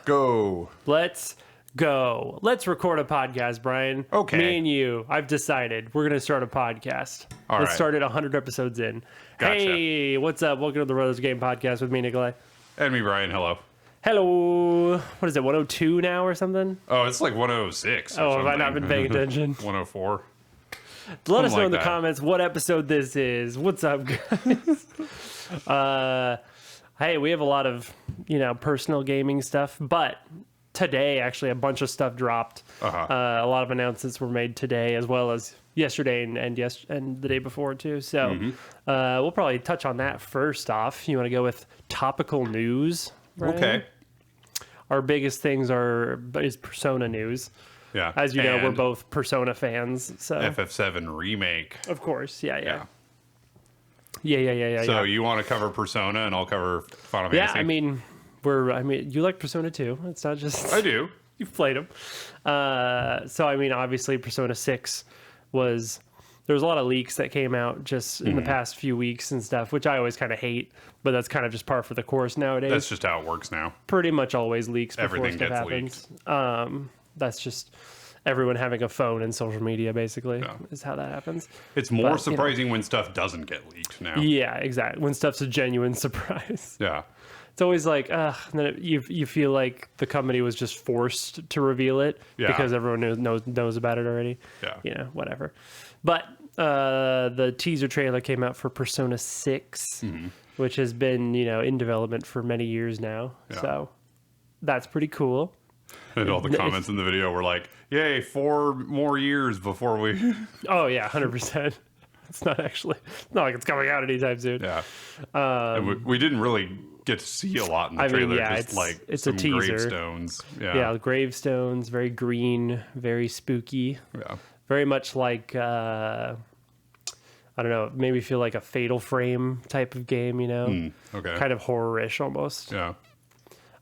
go. Let's go. Let's record a podcast, Brian. Okay. Me and you. I've decided we're going to start a podcast. All Let's right. start it 100 episodes in. Gotcha. Hey, what's up? Welcome to the Brothers Game Podcast with me, Nicolai. And me, Brian. Hello. Hello. What is it, 102 now or something? Oh, it's like 106. Oh, have I not been paying attention? 104. Let us know like in the that. comments what episode this is. What's up, guys? Hey, we have a lot of, personal gaming stuff, but today, actually, a bunch of stuff dropped. A lot of announcements were made today, as well as yesterday and the day before, too. So we'll probably touch on that first off. You want to go with topical news? Brian? Okay. Our biggest things is Persona news. Yeah. As you know, we're And both Persona fans. So FF7 remake. of course, yeah. Yeah. So So you want to cover Persona and I'll cover Final yeah, Fantasy? you like Persona 2. It's not just I do. you've played them. Obviously Persona 6 there was a lot of leaks that came out just in the past few weeks and stuff, which I always kind of hate, but that's kind of just par for the course nowadays. That's just how it works now. Pretty much always leaks before Everything stuff gets happens. That's just everyone having a phone and social media, basically, is how that happens. It's more But, surprising when stuff doesn't get leaked now. Yeah, exactly. When stuff's a genuine surprise. Yeah. It's always like, and then you feel like the company was just forced to reveal it because everyone knows about it already. Yeah. Whatever. But the teaser trailer came out for Persona 6, which has been, in development for many years now. Yeah. So that's pretty cool. And all the comments in the video were like, yay, 4 more years before we... Oh, yeah, 100%. It's not like it's coming out anytime soon. Yeah. And we didn't really get to see a lot in the trailer. It's some a teaser. gravestones. Yeah, gravestones, very green, very spooky. Yeah. Very much like, I don't know, maybe feel like a Fatal Frame type of game, Okay. Kind of horror-ish almost. Yeah.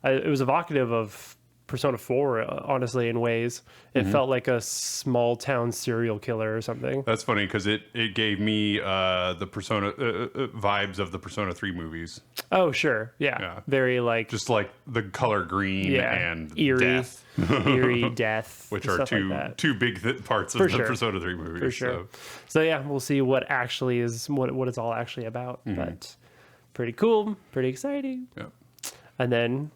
It was evocative of Persona 4, honestly, in ways. It felt like a small-town serial killer or something. That's funny because it gave me the Persona vibes of the Persona 3 movies. Oh, sure. Yeah. Very like... Just like the color green and eerie, death. Eerie, death. Which are two big parts of the Persona 3 movies. For sure. So yeah, we'll see what actually is, what it's all actually about. But pretty cool, pretty exciting. Yeah. And then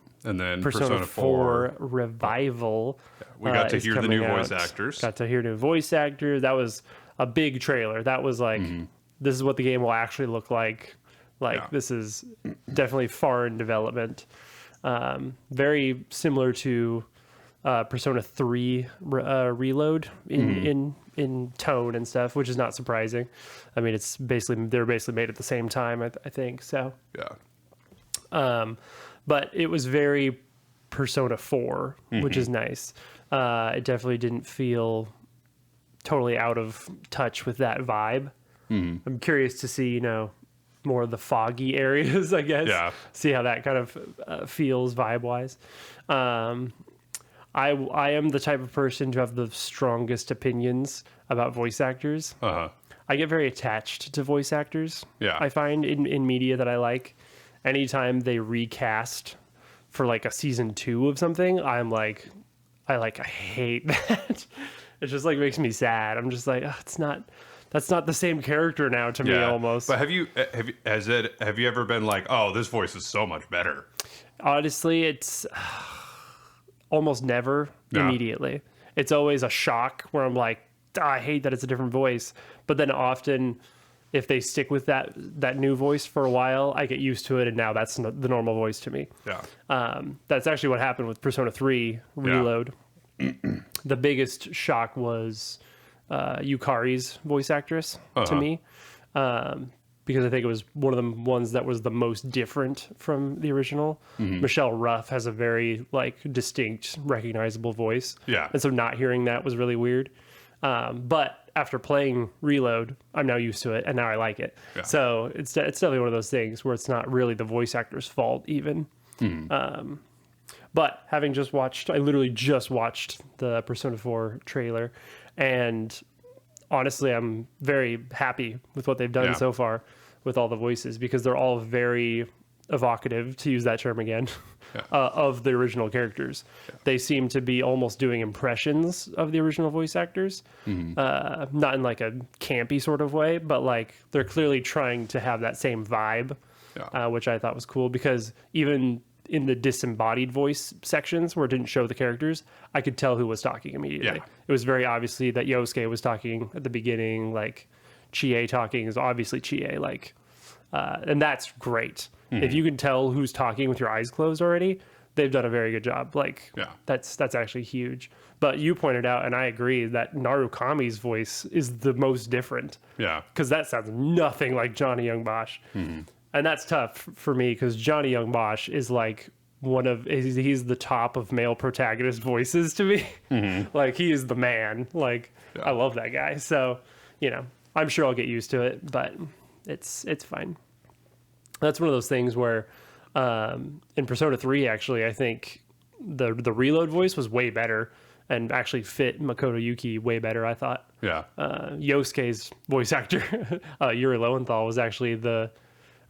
Persona 4 Revival. We got to is hear the coming new voice out. actors. Got to hear new voice actors. That was a big trailer. That was like, this is what the game will actually look like. This is definitely far in development. Very similar to Persona 3 Reload in tone and stuff, which is not surprising. I mean, they're basically made at the same time, I think. So Yeah. But it was very Persona 4, which is nice. It definitely didn't feel totally out of touch with that vibe. I'm curious to see, more of the foggy areas, I guess. Yeah. See how that kind of feels vibe-wise. I am the type of person to have the strongest opinions about voice actors. I get very attached to voice actors. Yeah. I find in media that I like. Anytime they recast for like a season 2 of something, I hate that. It just like makes me sad. I'm just like, that's not the same character now to me almost. But have you ever been like, oh, this voice is so much better? Honestly, it's almost never immediately. It's always a shock where I'm like, I hate that it's a different voice. But then often, if they stick with that new voice for a while, I get used to it, and now that's the normal voice to me. Yeah. That's actually what happened with Persona 3 Reload. The biggest shock was Yukari's voice actress to me, because I think it was one of the ones that was the most different from the original. Michelle Ruff has a very distinct, recognizable voice. Yeah. And so not hearing that was really weird. But after playing Reload, I'm now used to it, and now I like it. Yeah. So it's definitely one of those things where it's not really the voice actor's fault even. But having I literally just watched the Persona 4 trailer, and honestly, I'm very happy with what they've done so far with all the voices, because they're all very evocative, to use that term again, Yeah. of the original characters. Yeah. They seem to be almost doing impressions of the original voice actors, not in like a campy sort of way, but like they're clearly trying to have that same vibe, Yeah. which I thought was cool, because even in the disembodied voice sections where it didn't show the characters, I could tell who was talking immediately. Yeah. It was very obviously that Yosuke was talking at the beginning, like Chie talking is obviously Chie, like, and that's great. If you can tell who's talking with your eyes closed already, they've done a very good job. Like, Yeah. that's actually huge. But you pointed out, and I agree, that Narukami's voice is the most different, Yeah. because that sounds nothing like Johnny Young Bosch. And that's tough for me, because Johnny Young Bosch is like he's the top of male protagonist voices to me. Like, he is the man. Like, Yeah. I love that guy. So, I'm sure I'll get used to it, but it's fine. That's one of those things where in Persona 3, actually, I think the reload voice was way better and actually fit Makoto Yuki way better, I thought. Yeah. Yosuke's voice actor, Yuri Lowenthal, was actually the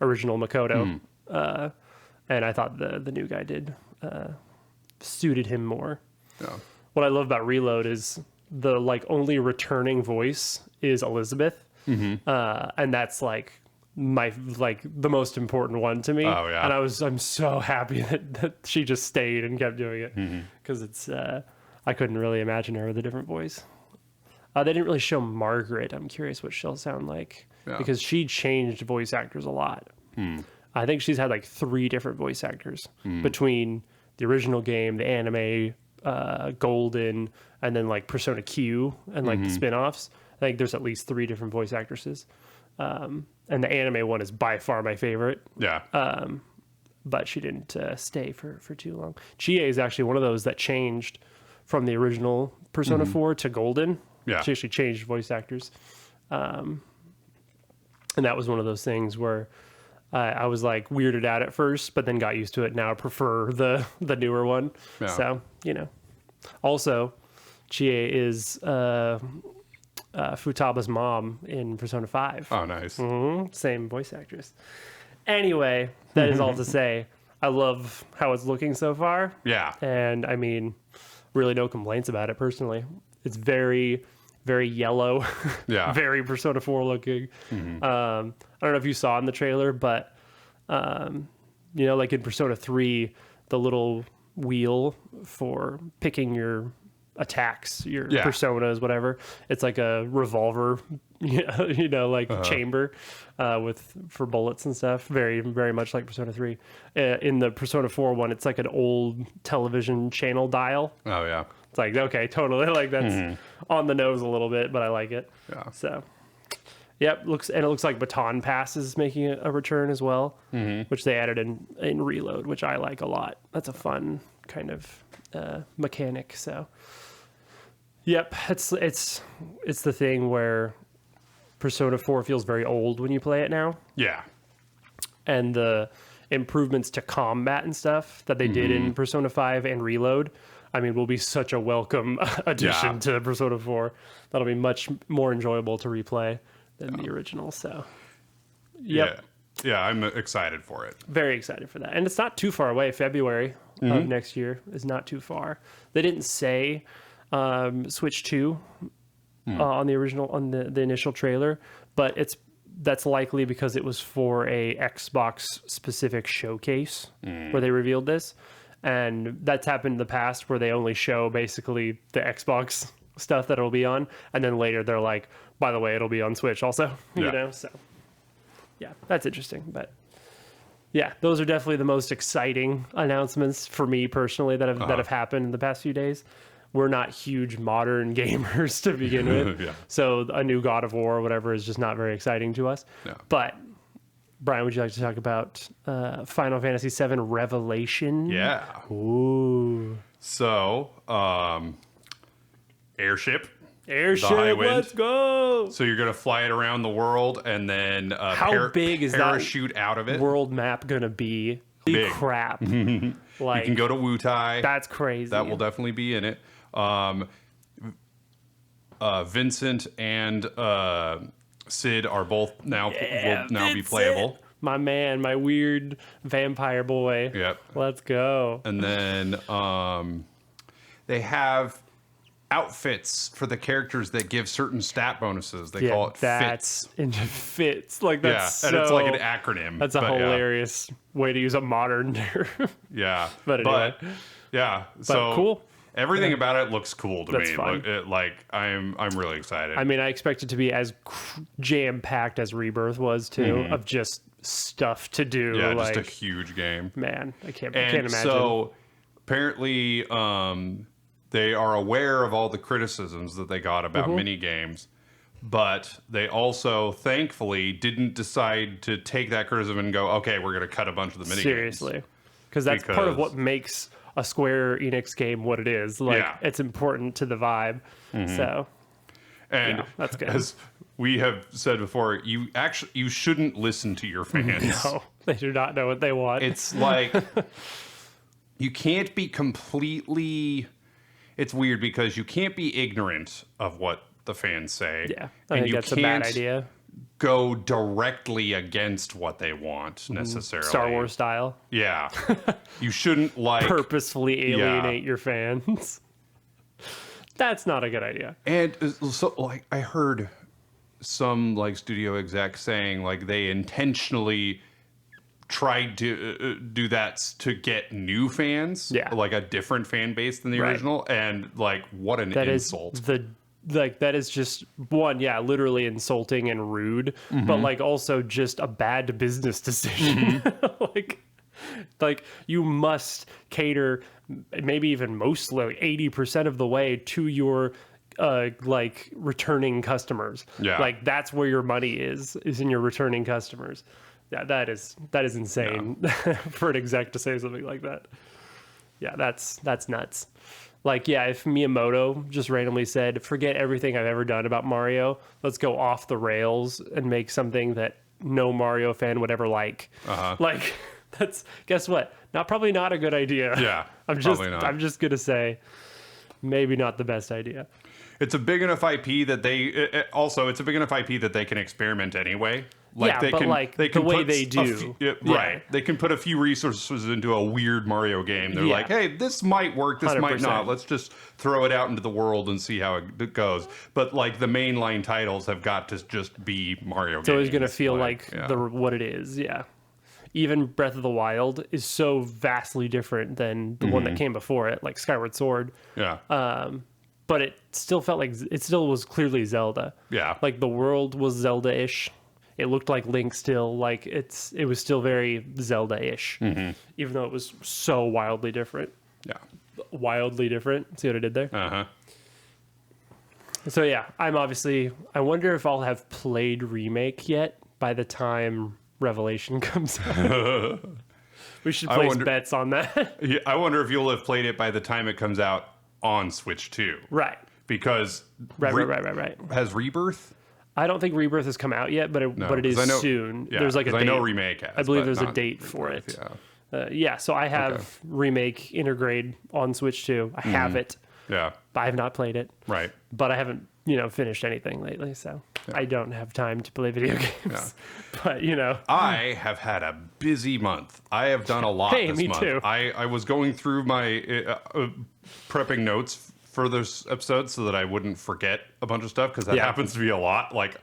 original Makoto. And I thought the new guy suited him more. Yeah. What I love about Reload is the like only returning voice is Elizabeth. And that's like the most important one to me. Oh, yeah. And I'm so happy that she just stayed and kept doing it, because it's I couldn't really imagine her with a different voice. They didn't really show Margaret. I'm curious what she'll sound like, because she changed voice actors a lot. I think she's had like 3 different voice actors between the original game, the anime, Golden, and then like Persona Q and like the spin-offs. I think there's at least 3 different voice actresses. And the anime one is by far my favorite. Yeah. But she didn't stay for too long. Chie is actually one of those that changed from the original Persona 4 to Golden. Yeah. She actually changed voice actors. And that was one of those things where I was like weirded out at first, but then got used to it. Now I prefer the newer one. Yeah. So, Also, Chie is Futaba's mom in Persona 5. Oh, nice. Same voice actress. Anyway, that is all to say, I love how it's looking so far. Yeah. And I mean, really no complaints about it personally. It's very, very yellow. Yeah. Very Persona 4 looking. I don't know if you saw in the trailer, but, like in Persona 3, the little wheel for picking your attacks, your personas, whatever. It's like a revolver, chamber for bullets and stuff. Very, very much like Persona 3. In the Persona 4 one, it's like an old television channel dial. Oh, yeah. It's like, okay, totally. Like, that's on the nose a little bit, but I like it. Yeah. So, yep. It looks like Baton Pass is making a return as well, which they added in Reload, which I like a lot. That's a fun kind of mechanic. So, yep. It's the thing where Persona 4 feels very old when you play it now. Yeah. And the improvements to combat and stuff that they did in Persona 5 and Reload, I mean, will be such a welcome addition to Persona 4. That'll be much more enjoyable to replay than the original. So, yep. Yeah, I'm excited for it. Very excited for that. And it's not too far away. February of next year is not too far. They didn't say Switch 2 on the initial trailer, but that's likely because it was for a Xbox specific showcase where they revealed this. And that's happened in the past where they only show basically the Xbox stuff that it'll be on, and then later they're like, by the way, it'll be on Switch also. So yeah, that's interesting. But yeah, those are definitely the most exciting announcements for me personally that have happened in the past few days. We're not huge modern gamers to begin with. So a new God of War or whatever is just not very exciting to us. Yeah. But Brian, would you like to talk about Final Fantasy VII Revelation? Yeah. Ooh. So, airship. Airship, let's go! So you're going to fly it around the world and then how big is parachute out of it? World map going to be? Big crap. Like, you can go to Wutai. That's crazy. That will definitely be in it. Vincent and Sid are both will now be playable. My man, my weird vampire boy. Yep. Let's go. And then they have outfits for the characters that give certain stat bonuses. They call it fits. Into fits. Like that's and it's like an acronym. That's a hilarious way to use a modern term. Yeah. But anyway. Yeah. But so cool. Everything about it looks cool to That's me. fun. I'm really excited. I mean, I expect it to be as jam packed as Rebirth was too, of just stuff to do. Yeah, like, just a huge game. Man, I can't And imagine. so apparently, they are aware of all the criticisms that they got about mini games, but they also thankfully didn't decide to take that criticism and go, okay, we're going to cut a bunch of the mini games. Seriously, because that's part of what makes a Square Enix game what it is. Like, it's important to the vibe. So, and that's good. As we have said before, you shouldn't listen to your fans. No, they do not know what they want. It's like you can't be completely. It's weird because you can't be ignorant of what the fans say. Yeah, I think that's a bad idea. Go directly against what they want necessarily. Star Wars style. Yeah. You shouldn't purposefully alienate your fans. That's not a good idea. And so like I heard some like studio exec saying like they intentionally tried to do that to get new fans, like a different fan base than the original, and like what an insult. That is just one, literally insulting and rude, but like also just a bad business decision. like you must cater maybe even mostly 80% of the way to your like returning customers. Like that's where your money is in your returning customers. Yeah, that is insane for an exec to say something like that. Yeah, that's nuts. Like, if Miyamoto just randomly said, forget everything I've ever done about Mario, let's go off the rails and make something that no Mario fan would ever like. Like, guess what? Probably not a good idea. Yeah, I'm just going to say, maybe not the best idea. It's a big enough IP that it's a big enough IP that they can experiment anyway. Like they can the way they do. Right. They can put a few resources into a weird Mario game. They're like, hey, this might work, this 100%. Might not. Let's just throw it out into the world and see how it goes. But like the mainline titles have got to just be Mario games. It's always going to feel like what it is, Even Breath of the Wild is so vastly different than the one that came before it, like Skyward Sword. But it still felt like it still was clearly Zelda. Like the world was Zelda-ish. It looked like Link still. Like it was still very Zelda-ish, even though it was so wildly different. Wildly different. See what I did there? So I wonder if I'll have played Remake yet by the time Revelation comes out. We should place bets on that. I wonder if you'll have played it by the time it comes out on Switch 2. Right. Because right. Has Rebirth? I don't think Rebirth has come out yet, but it is soon. There's like a date. I know Remake has. I believe there's a date for it. So I have Remake Intergrade on Switch 2. I have it. But I have not played it. Right. But I haven't, finished anything lately, so I don't have time to play video games. But, I have had a busy month. I have done a lot this month. Me too. I was going through my prepping notes for this episode so that I wouldn't forget a bunch of stuff, because that happens to be a lot. Like,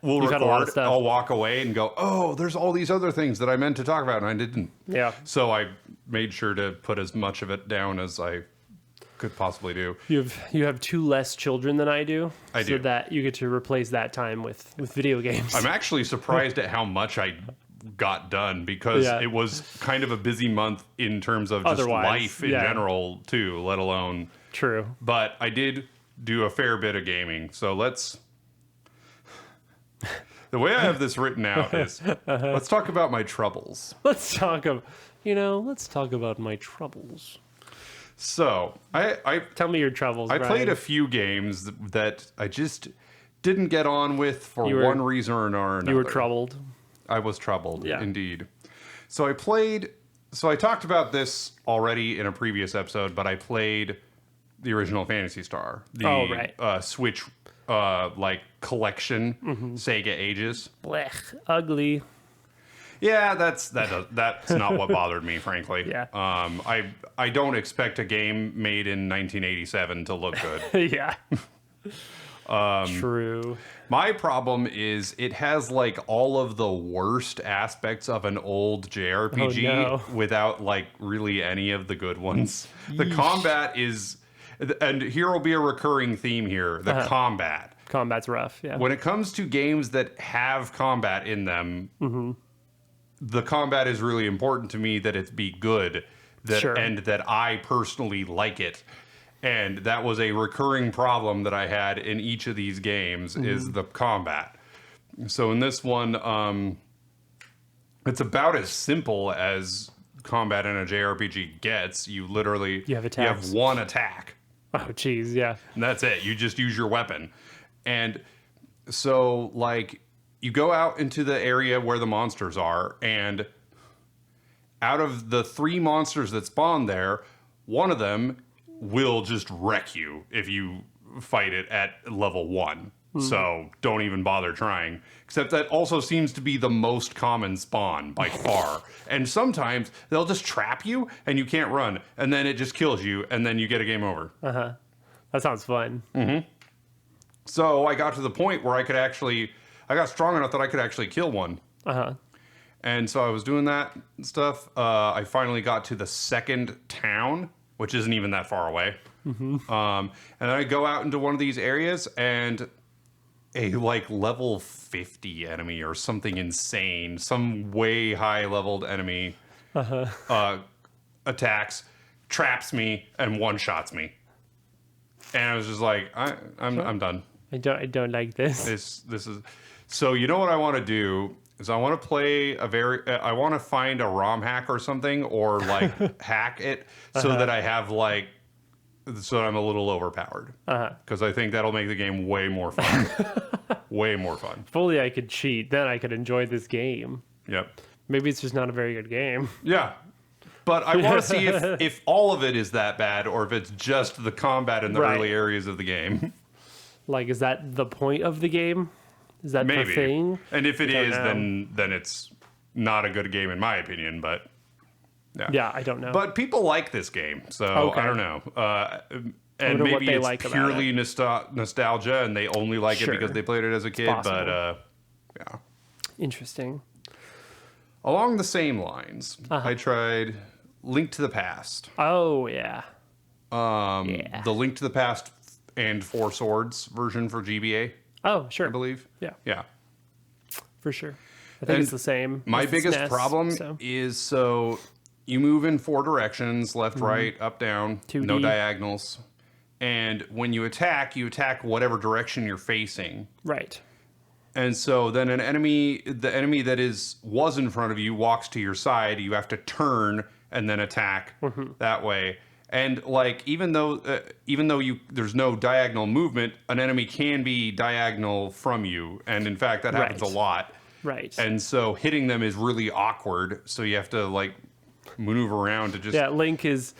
we'll record, a lot of stuff. I'll walk away and go, oh, there's all these other things that I meant to talk about and I didn't. So I made sure to put as much of it down as I could possibly do. You have 2 less children than I do. I do. So that you get to replace that time with video games. I'm actually surprised at how much I got done, because it was kind of a busy month in terms of just life in general too, let alone... True. But I did do a fair bit of gaming. So the way I have this written out is, let's talk about my troubles. Let's talk about my troubles. So I tell me your troubles. I played a few games that I just didn't get on with for one reason or another. You were troubled. I was troubled, indeed. So I talked about this already in a previous episode, but I played the original Phantasy Star, the Switch like collection, Sega Ages. Blech, ugly. Yeah, that's not what bothered me, frankly. Yeah. I don't expect a game made in 1987 to look good. Yeah. True. My problem is it has like all of the worst aspects of an old JRPG without like really any of the good ones. The combat is, and here will be a recurring theme here, the combat. Combat's rough, yeah. When it comes to games that have combat in them, the combat is really important to me, that it be good, and that I personally like it. And that was a recurring problem that I had in each of these games, is the combat. So in this one, it's about as simple as combat in a JRPG gets. You literally you have one attack. Oh, geez, yeah. And that's it. You just use your weapon. And so, like, you go out into the area where the monsters are, and out of the 3 monsters that spawn there, one of them will just wreck you if you fight it at level 1. So don't even bother trying. Except that also seems to be the most common spawn by far. And sometimes they'll just trap you and you can't run. And then it just kills you and then you get a game over. That sounds fun. So I got to the point where I got strong enough that I could actually kill one. And so I was doing that stuff. I finally got to the second town, which isn't even that far away. And then I go out into one of these areas, and a like level 50 enemy or something insane, some way high leveled enemy attacks, traps me, and one-shots me. And I was just like, I'm done. I don't like this. This is so. You know what I want to do is I want to play I want to find a ROM hack or something, or like hack it so that I have like, so that I'm a little overpowered. Because I think that'll make the game way more fun. Way more fun. If only I could cheat, then I could enjoy this game. Yep. Maybe it's just not a very good game. Yeah. But I want to see if all of it is that bad, or if it's just the combat in the early areas of the game. Like, is that the point of the game? Is that the thing? And if it is, then it's not a good game in my opinion, but yeah, I don't know. But people like this game, so I don't know. And maybe it's like purely nostalgia, and they only like it because they played it as a kid, but yeah. Interesting. Along the same lines, I tried Link to the Past. Oh, yeah. The Link to the Past and Four Swords version for GBA. Oh, sure. I believe. Yeah. Yeah. For sure. I think it's the same. My biggest problem is, so you move in 4 directions, left, right, up, down, 2D. No diagonals. And when you attack whatever direction you're facing. Right. And so then the enemy that was in front of you walks to your side. You have to turn and then attack that way. And like, even though there's no diagonal movement, an enemy can be diagonal from you, and in fact that happens a lot. Right. And so hitting them is really awkward. So you have to like maneuver around to just Link is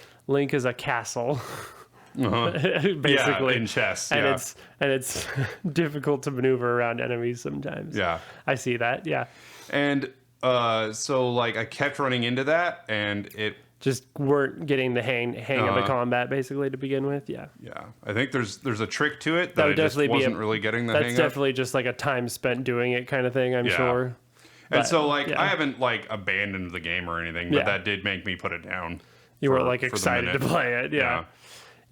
a castle. Basically, yeah, in chess, and it's difficult to maneuver around enemies sometimes. Yeah, I see that. Yeah, and so like I kept running into that, and it just weren't getting the hang of the combat basically to begin with. Yeah, I think there's a trick to it that I just wasn't really getting the hang of. That's definitely just like a time spent doing it kind of thing, I'm sure. And so like I haven't like abandoned the game or anything, but that did make me put it down. You were like excited to play it.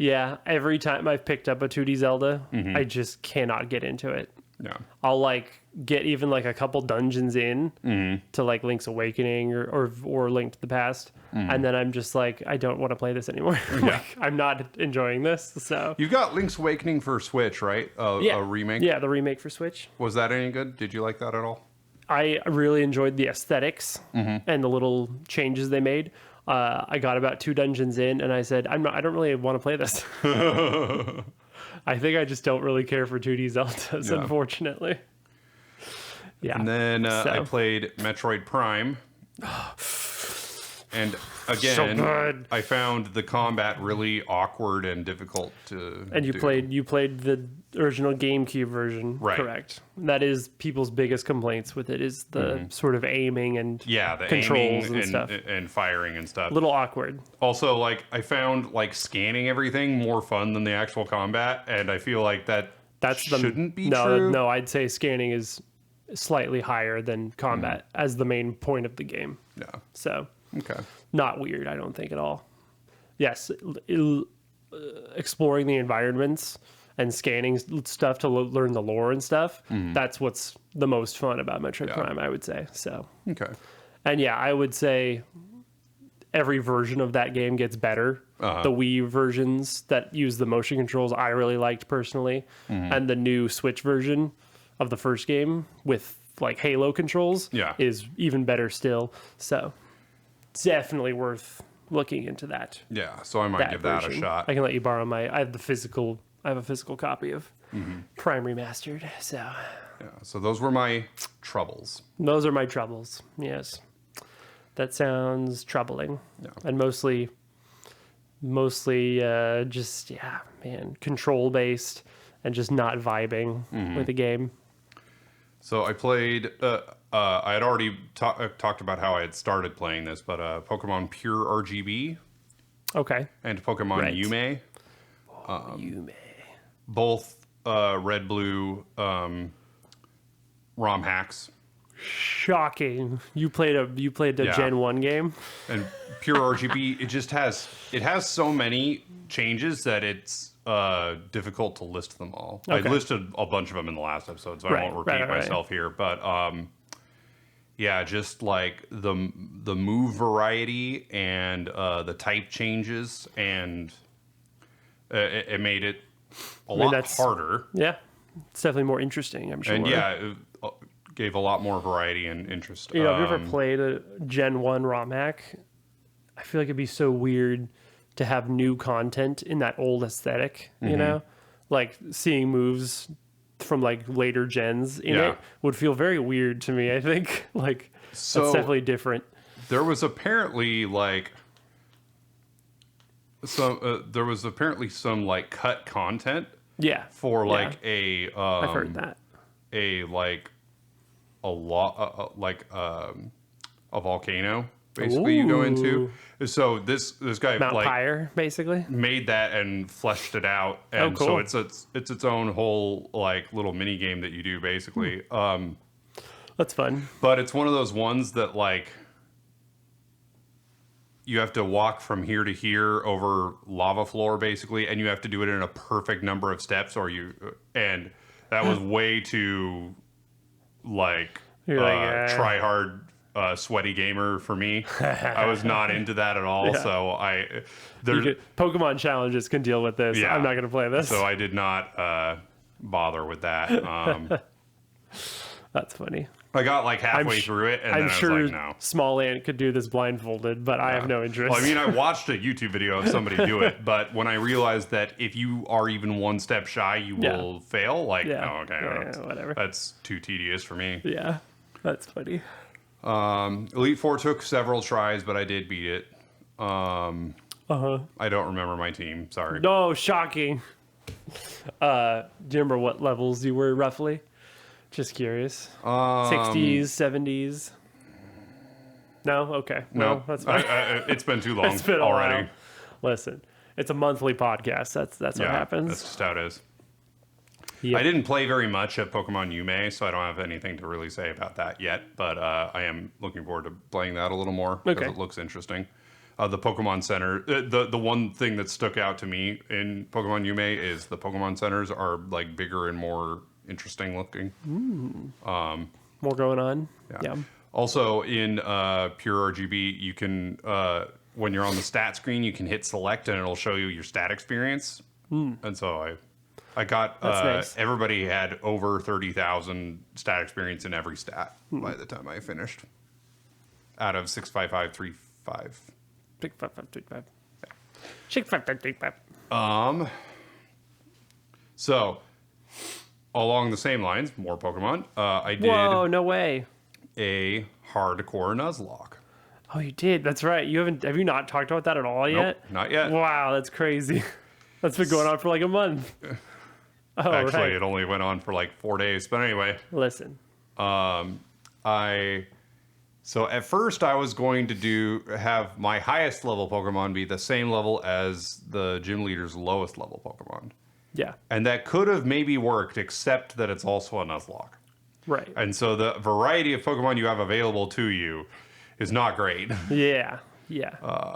Yeah, every time I've picked up a 2D Zelda, I just cannot get into it. Yeah. I'll like get even like a couple dungeons in to like Link's Awakening or Link to the Past, and then I'm just like, I don't want to play this anymore. Like, I'm not enjoying this. So you got Link's Awakening for Switch, right? A remake. Yeah, the remake for Switch. Was that any good? Did you like that at all? I really enjoyed the aesthetics and the little changes they made. I got about 2 dungeons in, and I said, I don't really want to play this. I think I just don't really care for 2D Zeldas, unfortunately. Yeah. And then I played Metroid Prime. And again, so good. I found the combat really awkward and difficult to And you played the original GameCube version, right? Correct. That is people's biggest complaints with it is the sort of aiming and the controls aiming and stuff. And firing and stuff. A little awkward. Also, like I found like scanning everything more fun than the actual combat, and I feel like that shouldn't be true. No, I'd say scanning is slightly higher than combat as the main point of the game. Yeah. So okay, not weird, I don't think at all. Yes, exploring the environments and scanning stuff to learn the lore and stuff. That's what's the most fun about Metroid Prime, I would say. So okay, and yeah, I would say every version of that game gets better. The Wii versions that use the motion controls I really liked personally, and the new Switch version of the first game with like Halo controls is even better still. So definitely worth looking into that. Yeah, so I might give that a shot. I can let you borrow I have a physical copy of Prime Remastered. So yeah, so those were my troubles. Those are my troubles. Yes. That sounds troubling. Yeah. And mostly just control based and just not vibing with the game. So I played. I had already talked about how I had started playing this, but Pokemon Pure RGB. Okay. And Pokemon Yume. Yume. Both red blue ROM hacks. Shocking! You played a Gen 1 game. And Pure RGB, it has so many changes that it's difficult to list them all. Okay. I listed a bunch of them in the last episode, so I won't repeat myself here. But just like the move variety and the type changes, and it made it a lot harder. Yeah, it's definitely more interesting, I'm sure. And it gave a lot more variety and interest. Have you ever played a Gen 1 ROM hack? I feel like it'd be so weird to have new content in that old aesthetic, you know? Like seeing moves from like later gens in it would feel very weird to me, I think. Like that's definitely different. There was apparently some like cut content. Yeah. For like I've heard that. A volcano basically. Ooh. You go into. So this guy Mount Pyre basically made that and fleshed it out, and cool. so it's its own whole like little mini game that you do basically. That's fun. But it's one of those ones that like you have to walk from here to here over lava floor basically, and you have to do it in a perfect number of steps, and that was way too try hard sweaty gamer for me. I was not into that at all. Yeah. So Pokemon challenges can deal with this. Yeah. I'm not going to play this. So I did not bother with that. That's funny. I got like halfway through it, and then I was like, no. Small Ant could do this blindfolded, but I have no interest. Well, I mean, I watched a YouTube video of somebody do it, but when I realized that if you are even one step shy, you will fail, whatever. That's too tedious for me. Yeah, that's funny. Elite Four took several tries, but I did beat it. I don't remember my team. Sorry. No, shocking. Do you remember what levels you were roughly? Just curious. 60s, 70s. No, okay. No, that's fine. It's been too long it's been already. Listen, it's a monthly podcast. That's what happens. That's just how it is. Yep. I didn't play very much at Pokemon Yume, so I don't have anything to really say about that yet. But I am looking forward to playing that a little more because it looks interesting. The Pokemon Center, the one thing that stuck out to me in Pokemon Yume is the Pokemon Centers are like bigger and more interesting looking. More going on. Yeah. Also in Pure RGB, you can when you're on the stat screen, you can hit select and it'll show you your stat experience. And so I got nice. Everybody had over 30,000 stat experience in every stat by the time I finished. Out of 65535. 65535. 65535. So along the same lines, more Pokemon. I did. Whoa! No way. A hardcore Nuzlocke. Oh, you did. That's right. Have you not talked about that at all yet? Nope, not yet. Wow, that's crazy. That's been going on for like a month. Oh, Actually, right. it only went on for like 4 days. But anyway. Listen. So at first I was going to have my highest level Pokemon be the same level as the gym leader's lowest level Pokemon. Yeah. And that could have maybe worked, except that it's also a Nuzlocke. Right. And so the variety of Pokemon you have available to you is not great. Yeah. Yeah.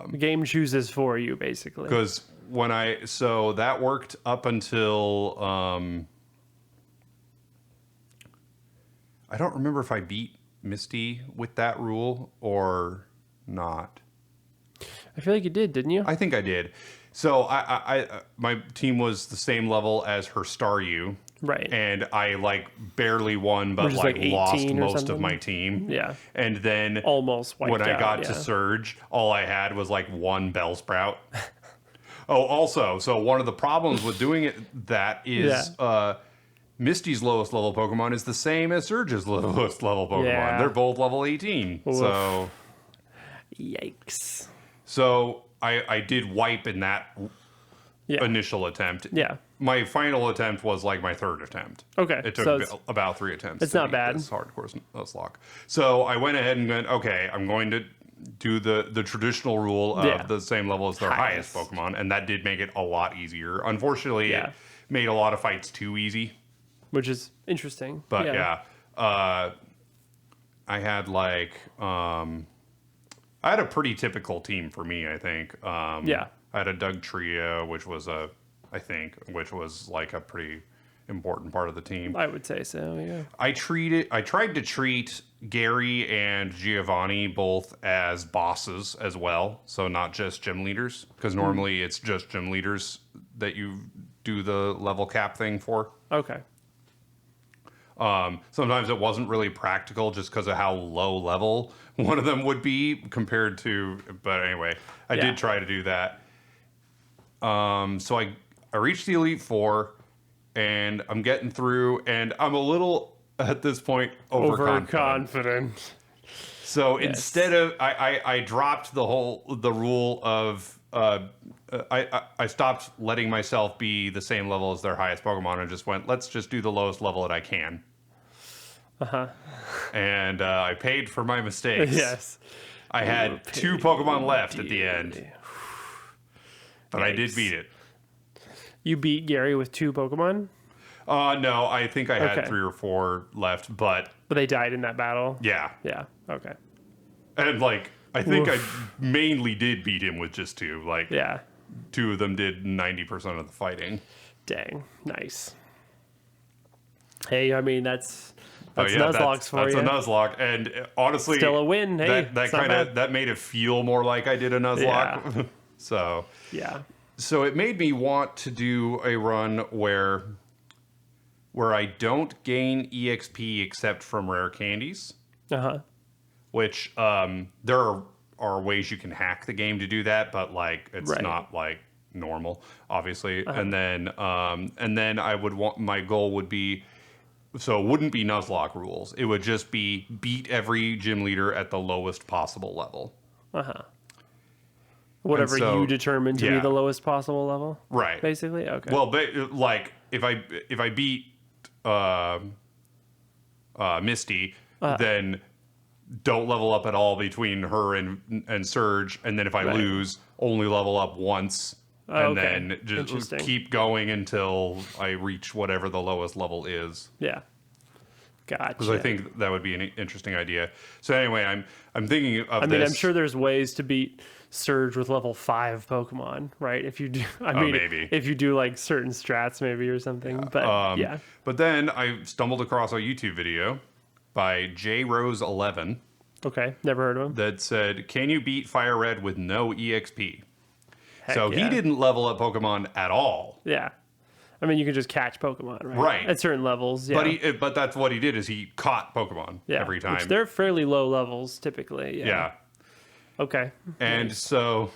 The game chooses for you, basically. Because so that worked up until, I don't remember if I beat Misty with that rule or not. I feel like you did, didn't you? I think I did. So my team was the same level as her Staryu. Right. And I like barely won, but like lost most of my team. Yeah. And then almost wiped when I out, got to Surge, all I had was like one Bellsprout. Oh, also, so one of the problems with doing that is Misty's lowest level Pokemon is the same as Surge's lowest level Pokemon. Yeah. They're both level 18. Oof. So yikes. So I did wipe in that initial attempt. Yeah. My final attempt was like my third attempt. Okay. It took about 3 attempts. It's not bad. It's hardcore Nuzlocke. So I went ahead and went, okay, I'm going to do the traditional rule of the same level as their highest Pokemon, and that did make it a lot easier. Unfortunately, it made a lot of fights too easy. Which is interesting. But I had like I had a pretty typical team for me, I think. I had a Doug Trio, which was like a pretty important part of the team. I would say so, yeah. I tried to treat Gary and Giovanni both as bosses as well, so not just gym leaders, because normally it's just gym leaders that you do the level cap thing for. Okay. Sometimes it wasn't really practical just because of how low level one of them would be compared to, but anyway, I did try to do that. So I reached the Elite Four, and I'm getting through, and I'm a little, at this point, overconfident. So instead of, I dropped the rule of, I stopped letting myself be the same level as their highest Pokemon and just went, let's just do the lowest level that I can. Uh-huh. And I paid for my mistakes. Yes. I had 2 Pokemon left at the end. But I did beat it. You beat Gary with 2 Pokemon? No, I think I had 3 or 4 left, but they died in that battle? Yeah. Yeah, okay. And like, I think I mainly did beat him with just 2. Like, 2 of them did 90% of the fighting. Dang, nice. Hey, I mean, that's Nuzlocke for you. That's a Nuzlocke, and honestly, still a win. Hey, that made it feel more like I did a Nuzlocke. Yeah. So it made me want to do a run where I don't gain EXP except from rare candies. Which there are ways you can hack the game to do that, but like it's not like normal, obviously. And then I would want, my goal would be, so it wouldn't be Nuzlocke rules. It would just be beat every gym leader at the lowest possible level. Whatever you determine to be the lowest possible level. Right. Basically. Okay. Well, like if I beat Misty, then don't level up at all between her and Surge, and then if I lose, only level up once. And then just keep going until I reach whatever the lowest level is. Yeah. Gotcha. Because I think that would be an interesting idea. So anyway, I'm thinking of this. I'm sure there's ways to beat Surge with level 5 Pokemon, right? If you do, maybe if you do like certain strats, maybe or something. But But then I stumbled across a YouTube video by JRose11. Okay, never heard of him. That said, "Can you beat Fire Red with no EXP?" So he didn't level up Pokemon at all. Yeah. I mean, you can just catch Pokemon, right? At certain levels, But that's what he did, is he caught Pokemon every time. Which they're fairly low levels, typically. Yeah. Okay. And so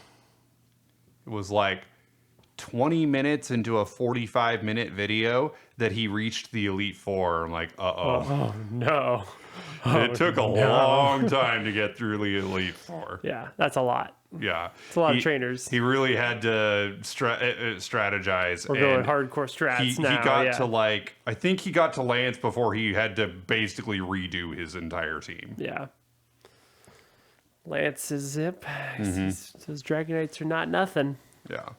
it was like, 20 minutes into a 45-minute video that he reached the Elite Four. I'm like, Oh, no. It took a long time to get through the Elite Four. Yeah, that's a lot. Yeah. It's a lot of trainers. He really had to strategize. We're going hardcore strats now. He got to like, I think he got to Lance before he had to basically redo his entire team. Yeah. Lance is zip. Those Dragonites are not nothing. Yeah.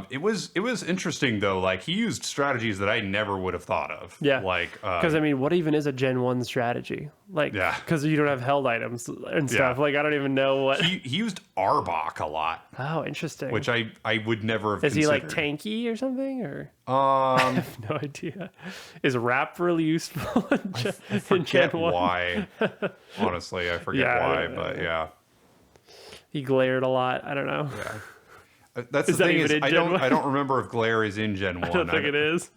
It was interesting though. Like he used strategies that I never would have thought of. Yeah. Like because I mean, what even is a Gen 1 strategy? Like, because you don't have held items and stuff. Like I don't even know what. He used Arbok a lot. Oh, interesting. Which I would never have. Is considered. he like tanky or something? Or I have no idea. Is Rap really useful in Gen 1? Why? Honestly, I forget why. But yeah. He glared a lot. I don't know. Yeah. That's the thing is, I don't remember if Glare is in Gen 1. I don't think it is.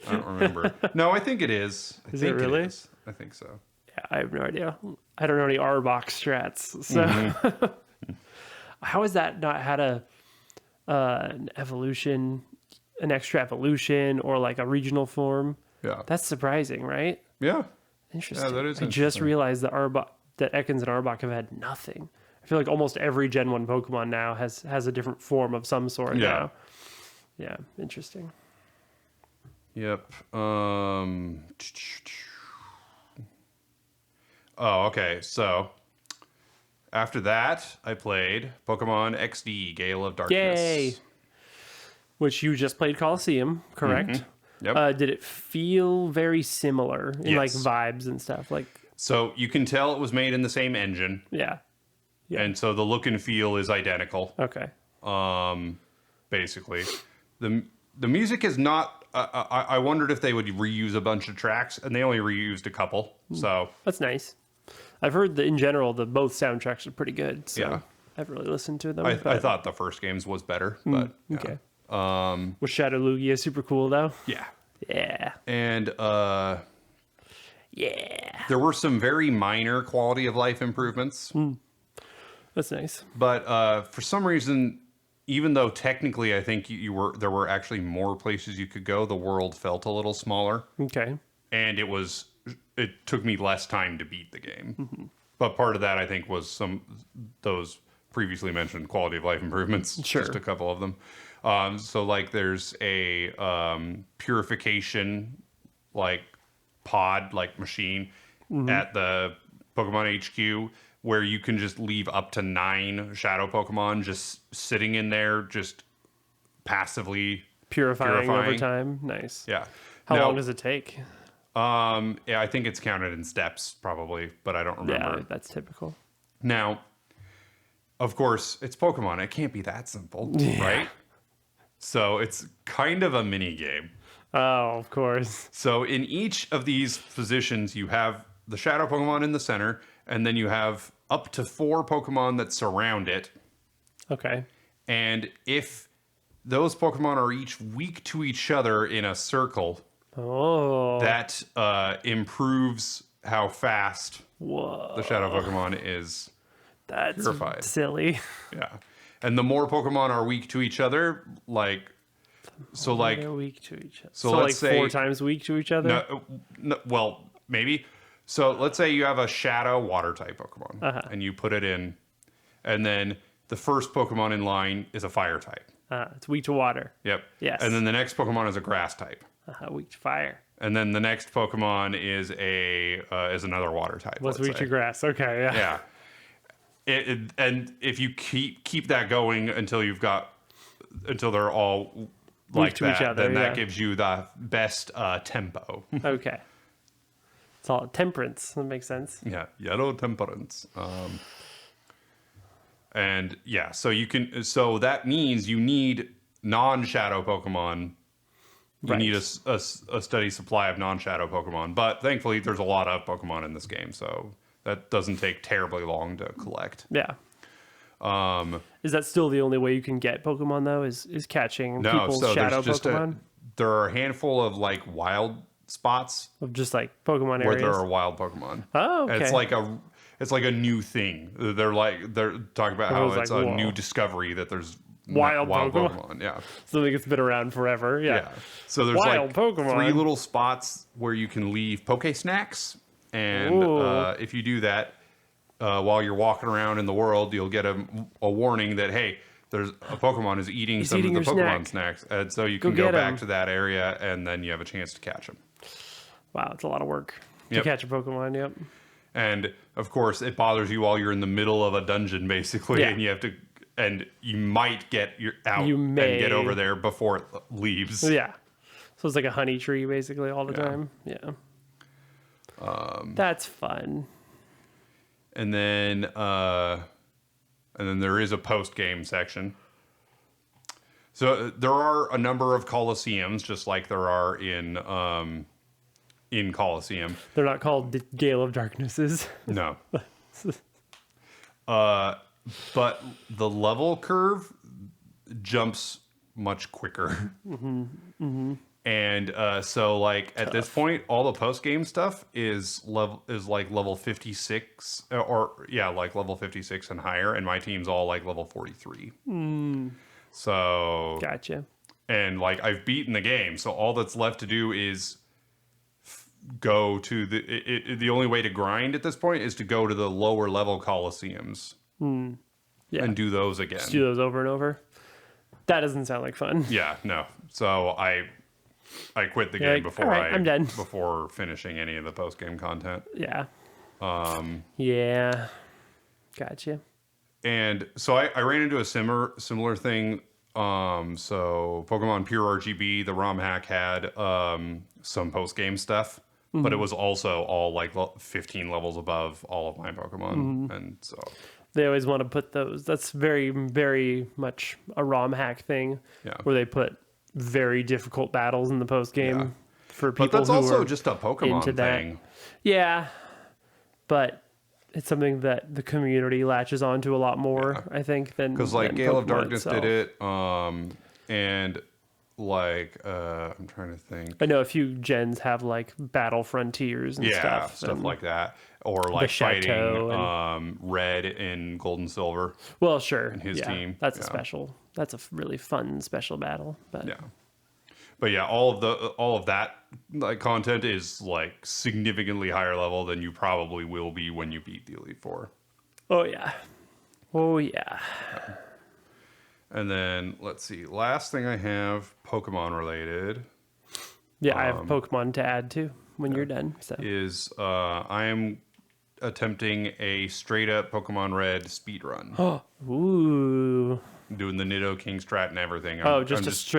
I don't remember. No, I think it is. Is it really? I think so. Yeah, I have no idea. I don't know any Arbok strats. So how has that not had an evolution, an extra evolution, or like a regional form? Yeah. That's surprising, right? Yeah. Interesting. Yeah, that is I just realized that that Ekans and Arbok have had nothing. I feel like almost every Gen 1 Pokemon now has a different form of some sort now. Yeah, interesting. Yep. Oh, okay. So after that, I played Pokemon XD, Gale of Darkness. Yay! Which you just played Coliseum, correct? Yep. Did it feel very similar in like vibes and stuff? Like, so you can tell it was made in the same engine. Yeah. And so the look and feel is identical. Okay. Basically, the music is not. I wondered if they would reuse a bunch of tracks, and they only reused a couple. So that's nice. I've heard that in general, both soundtracks are pretty good. So I haven't really listened to them. I thought the first game's was better, but okay. Was Shadow Lugia super cool though? Yeah. Yeah. And there were some very minor quality of life improvements. That's nice. But for some reason, even though technically I think there were actually more places you could go, the world felt a little smaller. Okay. And it took me less time to beat the game. But part of that I think was those previously mentioned quality of life improvements. Sure. Just a couple of them. So like there's a purification like pod like machine at the Pokemon HQ where you can just leave up to 9 shadow Pokemon just sitting in there, just passively purifying over time. Nice. Yeah. How long does it take? Yeah, I think it's counted in steps probably, but I don't remember. Yeah, that's typical. Now, of course, it's Pokemon. It can't be that simple, right? So it's kind of a mini game. Oh, of course. So in each of these positions, you have the shadow Pokemon in the center, and then you have up to 4 Pokemon that surround it. Okay. And if those Pokemon are each weak to each other in a circle, that improves how fast the shadow Pokemon is purified. That's silly. Yeah. And the more Pokemon are weak to each other, like... So like... They're weak to each other. So like let's say... 4 times weak to each other? No, well, maybe... So let's say you have a shadow water type Pokemon and you put it in, and then the first Pokemon in line is a fire type. It's weak to water. Yep. Yes. And then the next Pokemon is a grass type. Weak to fire. And then the next Pokemon is another water type. What's weak to grass? Okay, yeah. And if you keep that going until they're all like to that, each other, then that gives you the best tempo. Okay. It's all temperance. That makes sense. Yeah, yellow temperance. And yeah, so that means you need non-shadow Pokemon. You need a steady supply of non-shadow Pokemon. But thankfully, there's a lot of Pokemon in this game, so that doesn't take terribly long to collect. Yeah. Is that still the only way you can get Pokemon though? Is catching people's shadow Pokemon? There are a handful of like wild spots of just like Pokemon where areas there are wild Pokemon. Oh, okay. And it's like a new thing. They're talking about how it's a new discovery that there's wild Pokemon. Yeah. Something that's been around forever. Yeah. So there's wild like Pokemon. 3 little spots where you can leave Poke Snacks. And if you do that, while you're walking around in the world, you'll get a warning that, hey, there's a Pokemon is eating some of the Pokemon snacks. And so you can go back to that area, and then you have a chance to catch them. Wow, it's a lot of work to catch a Pokemon, yep. And, of course, it bothers you while you're in the middle of a dungeon, basically, and you have to... And you might get out and get over there before it leaves. Yeah. So it's like a honey tree, basically, all the time. Yeah. That's fun. And then there is a post-game section. So there are a number of Colosseums, just like there are in Colosseum. They're not called the Gale of Darknesses. No. But the level curve jumps much quicker. And so like at this point, all the post game stuff is like level 56 like level 56 and higher, and my team's all like level 43. So gotcha. And like I've beaten the game, so all that's left to do is go to the only way to grind at this point is to go to the lower level Colosseums. Yeah. And do those again. Just do those over and over. That doesn't sound like fun. Yeah, no. So I quit the game before I'm done. Before finishing any of the post game content. Yeah. Yeah. Gotcha. And so I ran into a similar thing. So Pokemon Pure RGB, the ROM hack had some post game stuff, but it was also all like 15 levels above all of my Pokemon, and so. They always want to put those. That's very, very much a ROM hack thing, where they put very difficult battles in the post game for people. But that's also just a Pokemon thing. Yeah, but it's something that the community latches onto a lot more, I think, than because like Gale of Darkness itself. did it, and like I'm trying to think. I know a few gens have like Battle Frontiers and stuff like that. Or like fighting Red in Gold and Silver. Well, sure. And his team. That's a special. That's a really fun special battle. But yeah, all of that like content is like significantly higher level than you probably will be when you beat the Elite Four. Oh yeah. And then let's see. Last thing I have Pokemon related. Yeah, I have Pokemon to add to when you're done. So is I am attempting a straight up Pokemon Red speed run. Ooh. Doing the Nidoking strat and everything. I'm just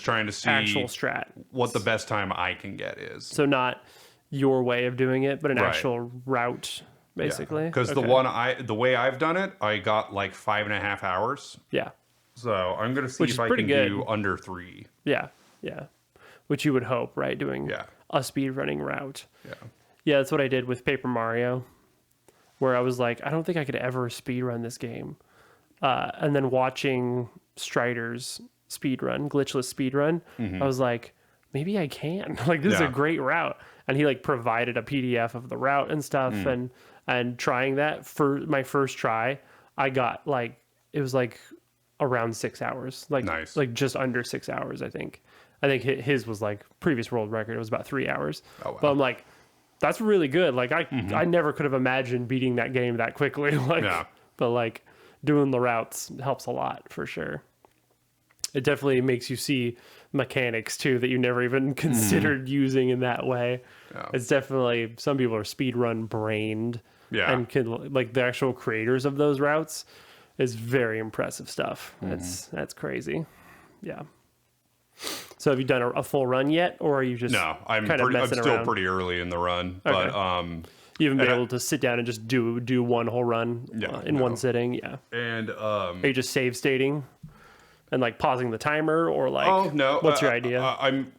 trying to see actual strat. What the best time I can get is. So not your way of doing it, but an actual route, basically. Because the way I've done it, I got like 5.5 hours. Yeah. So I'm gonna see if I can do under 3. Yeah. Which you would hope, right? Doing a speed running route. Yeah, that's what I did with Paper Mario, where I was like, I don't think I could ever speed run this game. And then watching Strider's speedrun, glitchless speedrun, I was like, maybe I can. Like, this is a great route. And he like provided a PDF of the route and stuff. And trying that for my first try, I got like, it was like around 6 hours. Like, like just under 6 hours, I think. I think his was like previous world record. It was about 3 hours. Oh, wow. But I'm like, that's really good. Like I never could have imagined beating that game that quickly. But like doing the routes helps a lot for sure. It definitely makes you see mechanics too that you never even considered using in that way. It's definitely, some people are speedrun brained and can, like, the actual creators of those routes is very impressive stuff. That's crazy. Yeah. So have you done a full run yet, or are you just I'm still pretty early in the run, but you haven't been able to sit down and just do one whole run in one sitting. And are you just save stating and like pausing the timer, or like what's your idea? I'm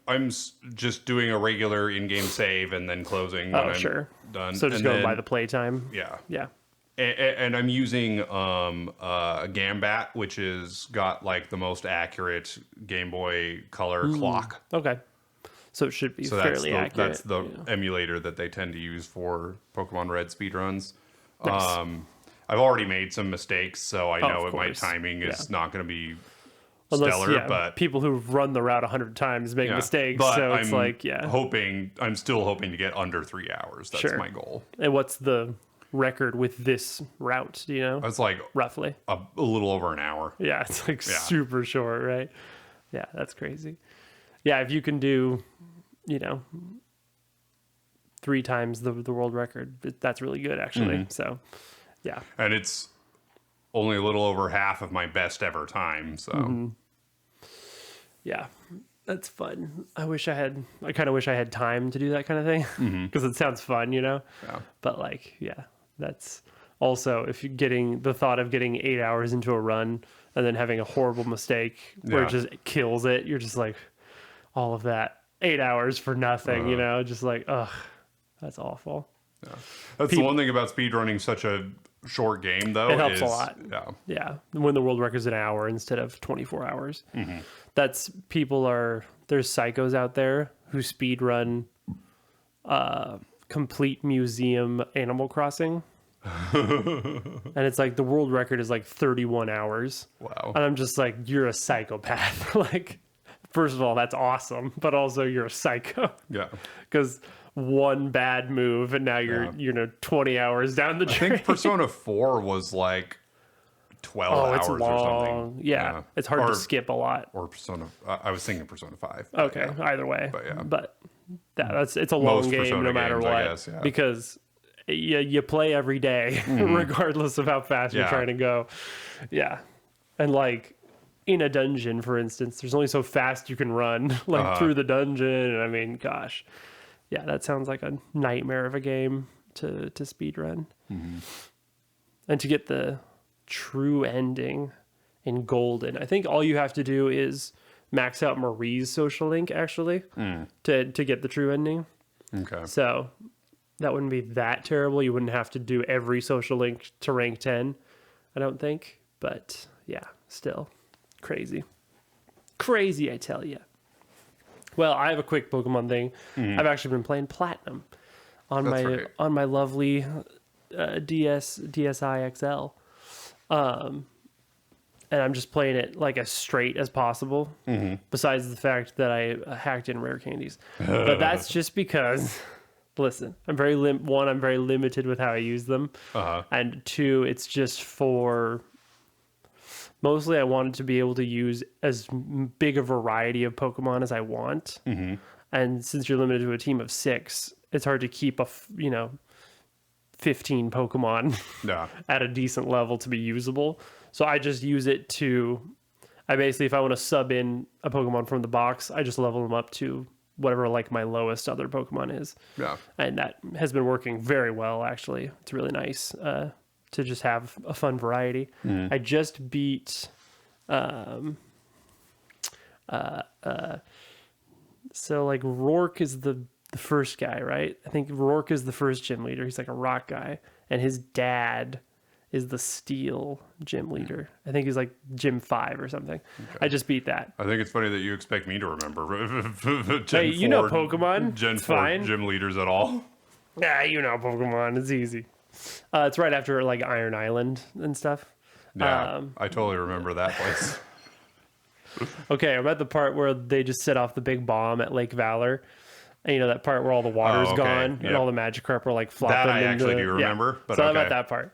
just doing a regular in-game save and then closing when I'm done. So just going by the playtime. Yeah. And I'm using a Gambat, which has got like the most accurate Game Boy Color clock. Okay. So it should be fairly accurate. That's the emulator that they tend to use for Pokemon Red speedruns. Nice. I've already made some mistakes, so I know my timing is not going to be stellar, but people who've run the route 100 times make mistakes. But so it's I'm still hoping to get under 3 hours. That's my goal. And what's the record with this route? Do you know? It's like roughly a little over an hour. Yeah, it's like super short, right? Yeah, that's crazy. Yeah, if you can do, 3 times the world record, that's really good, actually. So, yeah. And it's only a little over half of my best ever time. So, yeah, that's fun. I kind of wish I had time to do that kind of thing because it sounds fun, Yeah. But that's also if you're getting the thought of getting 8 hours into a run and then having a horrible mistake where it just kills it. You're just like, all of that 8 hours for nothing, just like, ugh, that's awful. Yeah. That's the one thing about speedrunning such a short game, though. It helps a lot. Yeah. When the world record's an hour instead of 24 hours. There's psychos out there who speedrun complete museum Animal Crossing. And it's like the world record is like 31 hours. Wow. And I'm just like, you're a psychopath. Like, first of all, that's awesome, but also you're a psycho. Yeah. Because one bad move and now you're 20 hours down the drain. I think Persona 4 was like 12 hours or something. Yeah. It's hard to skip a lot. Or Persona, I was thinking Persona 5. Okay, either way. But it's a long Most game Persona no matter games, what. I guess, because you play every day, regardless of how fast you're trying to go. Yeah. And like in a dungeon, for instance, there's only so fast you can run through the dungeon. And I mean, gosh, yeah, that sounds like a nightmare of a game to speed run. And to get the true ending in Golden, I think all you have to do is max out Marie's social link actually to get the true ending. Okay. So that wouldn't be that terrible. You wouldn't have to do every social link to rank 10, I don't think. But yeah, still crazy. Crazy, I tell you. Well, I have a quick Pokemon thing. I've actually been playing Platinum on my lovely DSi XL. And I'm just playing it like as straight as possible, besides the fact that I hacked in rare candies. But that's just because... Listen, I'm very limited with how I use them, and 2, it's just for. Mostly, I wanted to be able to use as big a variety of Pokemon as I want, and since you're limited to a team of 6, it's hard to keep 15 Pokemon at a decent level to be usable. So I just use it to. If I want to sub in a Pokemon from the box, I just level them up to whatever like my lowest other Pokemon is. Yeah. And that has been working very well, actually. It's really nice to just have a fun variety. I just beat so like Rourke is the first guy, right? I think Rourke is the first gym leader. He's like a rock guy. And his dad is the steel gym leader. I think he's like gym 5 or something. Okay. I just beat that. I think it's funny that you expect me to remember Hey, you know Pokemon. Gen 4 gym leaders at all. Yeah, you know Pokemon. It's easy. It's right after like Iron Island and stuff. Yeah, I totally remember that place. Okay, I'm at the part where they just set off the big bomb at Lake Valor. And that part where all the water's gone and all the Magikarp are like flopping. That I actually do remember. But so I'm at that part.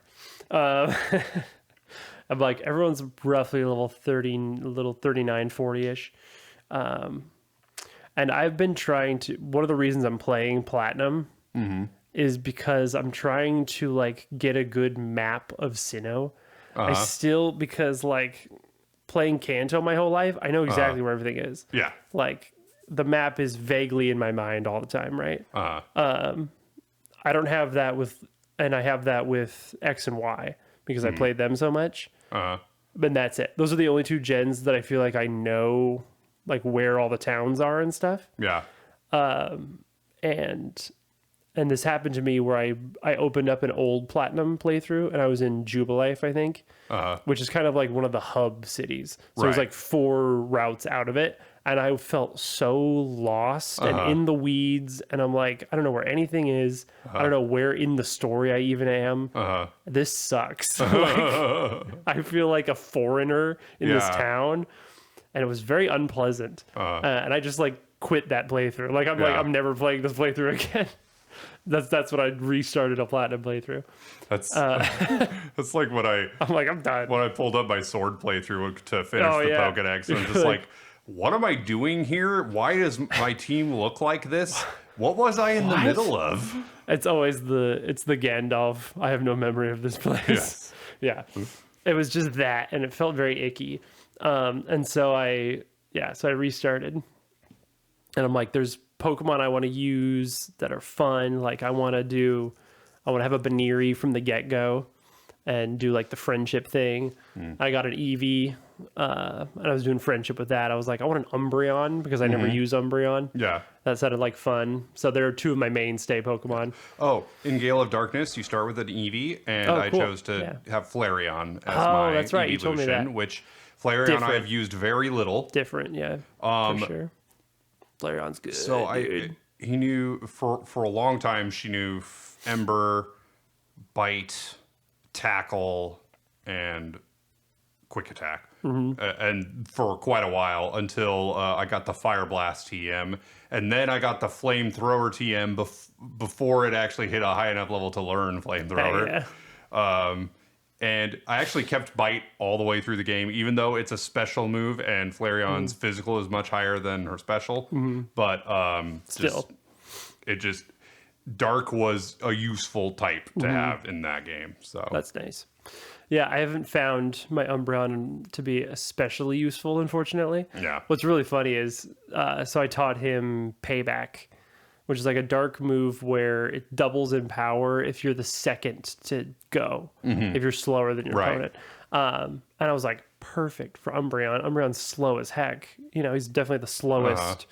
I'm like, everyone's roughly level 30, little 39, 40-ish. And I've been trying to, one of the reasons I'm playing Platinum is because I'm trying to like get a good map of Sinnoh. I still, because like playing Kanto my whole life, I know exactly where everything is. Yeah. Like the map is vaguely in my mind all the time, right? I don't have that with, and I have that with X and Y because I played them so much. But that's it. Those are the only 2 gens that I feel like I know like where all the towns are and stuff. Yeah. And this happened to me where I opened up an old Platinum playthrough and I was in Jubilife, I think, which is kind of like one of the hub cities. So it was like 4 routes out of it. And I felt so lost and in the weeds. And I'm like, I don't know where anything is. I don't know where in the story I even am. This sucks. Like, I feel like a foreigner in this town. and it was very unpleasant. And I just like quit that playthrough. Like I'm never playing this playthrough again. That's what I restarted a platinum playthrough. That's like what I'm done. When I pulled up my sword playthrough to finish the Pokedex, and I'm just like, what am I doing here? Why does my team look like this? What was I in the middle of? It's always it's the Gandalf. I have no memory of this place. Yes. Yeah. It was just that, and it felt very icky. And so I restarted, and I'm like, there's Pokemon I want to use that are fun. Like I want to have a Baniri from the get-go and do like the friendship thing. I got an Eevee, and I was doing friendship with that. I was like, I want an Umbreon because I never use Umbreon. Yeah. That sounded like fun. So there are two of my mainstay Pokemon. Oh, in Gale of Darkness, you start with an Eevee, and I chose to have Flareon as my that's right. evolution, You told me that. which Flareon I have used very little. Different, yeah, for sure. Flareon's good. So he knew for a long time. She knew Ember, Bite, Tackle, and Quick Attack, and for quite a while until I got the Fire Blast TM, and then I got the Flamethrower TM before it actually hit a high enough level to learn Flamethrower. And I actually kept Bite all the way through the game, even though it's a special move and Flareon's physical is much higher than her special. But still, Dark was a useful type to have in that game. So that's nice. Yeah, I haven't found my Umbreon to be especially useful, unfortunately. Yeah. What's really funny is, so I taught him Payback, which is like a dark move where it doubles in power if you're the second to go, if you're slower than your opponent. And I was like, perfect for Umbreon. Umbreon's slow as heck. You know, he's definitely the slowest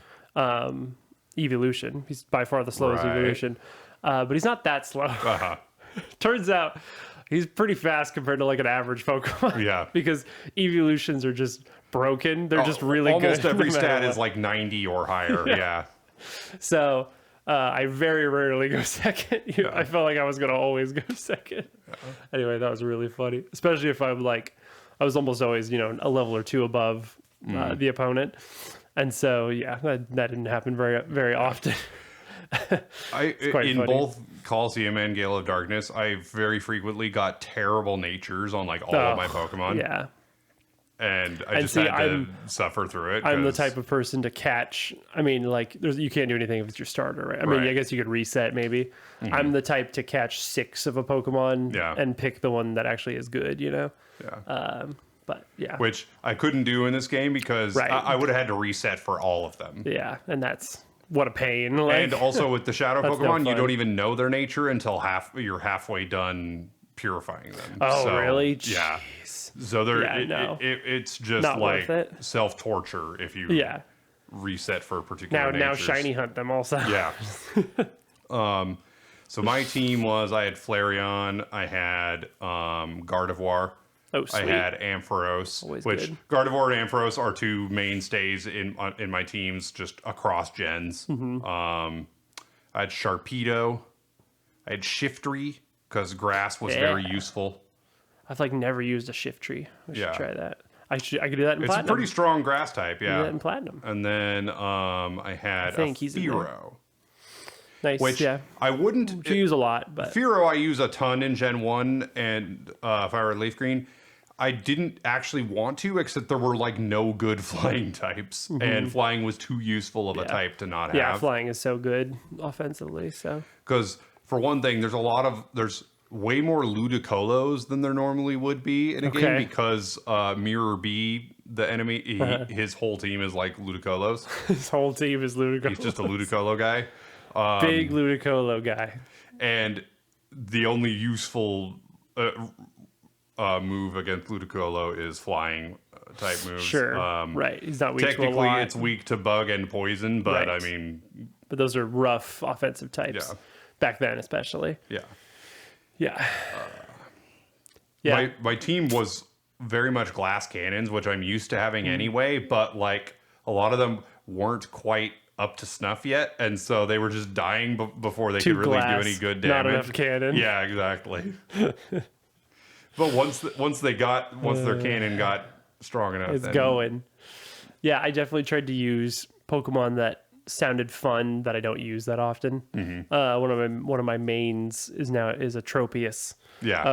evolution. He's by far the slowest evolution. But he's not that slow. Turns out he's pretty fast compared to like an average Pokemon. Yeah. Because evolutions are just broken. They're just really good. Almost every stat is like 90 or higher. Yeah. So I very rarely go second. I felt like I was going to always go second. Anyway, that was really funny. Especially if I'm like, I was almost always, a level or two above the opponent. And so, that didn't happen very, very often. In funny. Both Coliseum and Gale of Darkness, I very frequently got terrible natures on like all of my Pokemon. Yeah. And I just had to suffer through it. I'm the type of person to catch. I mean, like, you can't do anything if it's your starter, right? I mean, I guess you could reset maybe. I'm the type to catch 6 of a Pokemon and pick the one that actually is good, Yeah. But yeah. Which I couldn't do in this game because I would have had to reset for all of them. Yeah, and that's what a pain. And also with the Shadow Pokemon, you don't even know their nature until you're halfway done purifying them. Oh, really? Yeah. So it's just not like self-torture if you reset for a particular now shiny hunt them also. Yeah. So my team I had Flareon, I had Gardevoir, I had Ampharos, which good. Gardevoir and Ampharos are two mainstays in my teams just across gens. I had Sharpedo, I had Shiftry because grass was very useful. I've like never used a Shiftry. I should try that. I could do that in Platinum. It's a pretty strong grass type, yeah. Do that in Platinum. And then I had a Fearow. Nice, which I wouldn't use a lot, but Fearow I use a ton in Gen 1 and Fire and Leaf Green. I didn't actually want to, except there were like no good flying types, and flying was too useful of a type to not have. Yeah, flying is so good offensively. So because for one thing, there's way more Ludicolo's than there normally would be in a game because Mirror B, the enemy, his whole team is like Ludicolo's. His whole team is Ludicolo. He's just a Ludicolo guy. Big Ludicolo guy. And the only useful move against Ludicolo is flying type moves. Sure. Right. He's not weak to a lot. Technically, it's weak to bug and poison, but I mean... But those are rough offensive types. Yeah. Back then, especially. Yeah. Yeah. My team was very much glass cannons, which I'm used to having anyway, but like a lot of them weren't quite up to snuff yet, and so they were just dying before they could really do any good damage. Not enough cannon. Yeah, exactly. But once their cannon got strong enough, it's going. Yeah, I definitely tried to use Pokemon that sounded fun that I don't use that often. One of my mains is a Tropius,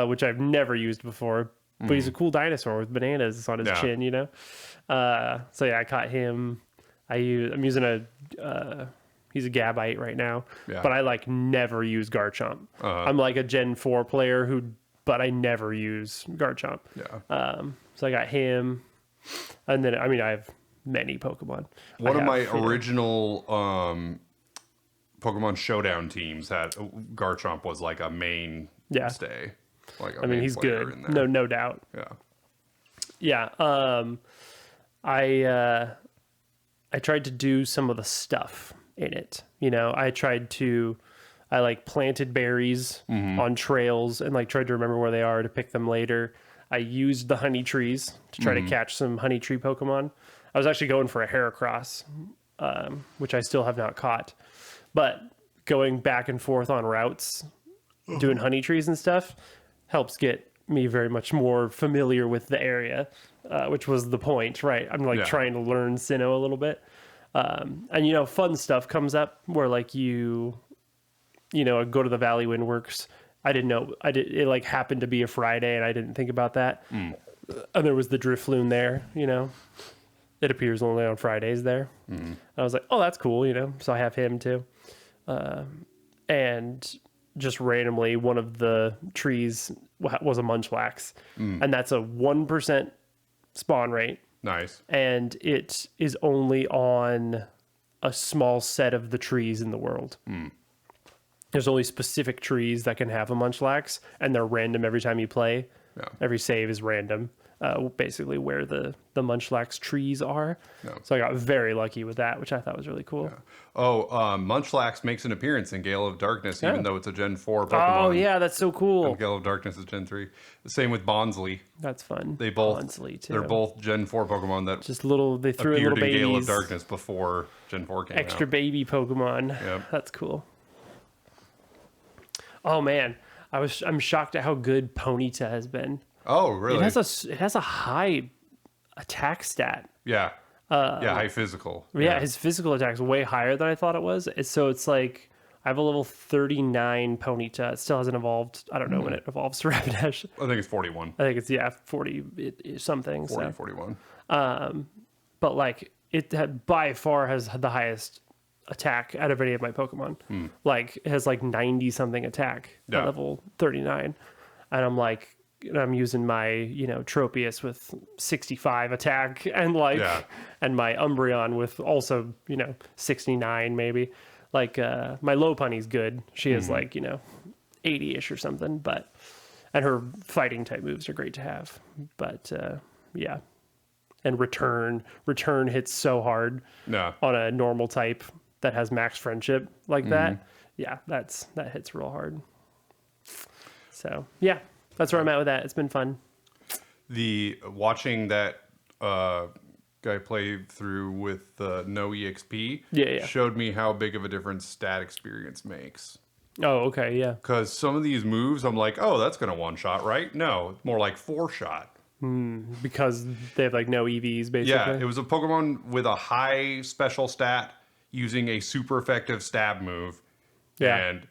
which I've never used before. But he's a cool dinosaur with bananas on his chin, you know. So yeah, I caught him. I'm using he's a Gabite right now, but I like never use Garchomp. I'm like a Gen 4 player but I never use Garchomp. So I got him, and then I have many Pokemon. One of my original Pokemon Showdown teams had Garchomp was like a mainstay. Like he's good. No doubt. Yeah. I tried to do some of the stuff in it. You know, I like planted berries on trails and like tried to remember where they are to pick them later. I used the honey trees to try to catch some honey tree Pokemon. I was actually going for a Heracross, which I still have not caught. But going back and forth on routes, doing honey trees and stuff, helps get me very much more familiar with the area, which was the point, right? I'm like trying to learn Sinnoh a little bit. And, you know, fun stuff comes up where like you go to the Valley Windworks. I didn't know. It like happened to be a Friday and I didn't think about that. And there was the Drifloon there, you know. It appears only on Fridays there. I was like, oh, that's cool, you know. So I have him too. And just randomly, one of the trees was a Munchlax. And that's a 1% spawn rate. Nice. And it is only on a small set of the trees in the world. There's only specific trees that can have a Munchlax, and they're random every time you play. Every save is random. Basically where the Munchlax trees are. So I got very lucky with that, which I thought was really cool. Munchlax makes an appearance in Gale of Darkness, even though it's a Gen 4 Pokemon. Oh, yeah, that's so cool. And Gale of Darkness is Gen 3. The same with Bonsley. That's fun. They both, Bonsley, too. They're both Gen 4 Pokemon that they threw in little babies. Gale of Darkness before Gen 4 came out. Extra baby Pokemon. That's cool. Oh, man. I'm shocked at how good Ponyta has been. Oh, really? It has a high attack stat. High physical. His physical attack is way higher than I thought it was. So it's like I have a level 39 Ponyta. It still hasn't evolved. I don't know when it evolves to Rapidash. I think it's 41. I think it's 40 something. 41. But like it by far has the highest attack out of any of my Pokemon. Like it has like 90 something attack at level 39, and I'm using my, you know, Tropius with 65 attack and and my Umbreon with also, you know, 69 maybe. Like my Lopunny's good. She is like, you know, 80-ish or something, and her fighting type moves are great to have. But and return hits so hard on a normal type that has max friendship like that. Yeah, that hits real hard. So, yeah. That's where I'm at with that. It's been fun. Watching that guy play through with no EXP showed me how big of a difference stat experience makes. Oh, okay, yeah. Because some of these moves, I'm like, oh, that's going to one-shot, right? No, more like 4-shot. Because they have like no EVs, basically. Yeah, it was a Pokemon with a high special stat using a super effective stab move. Yeah. And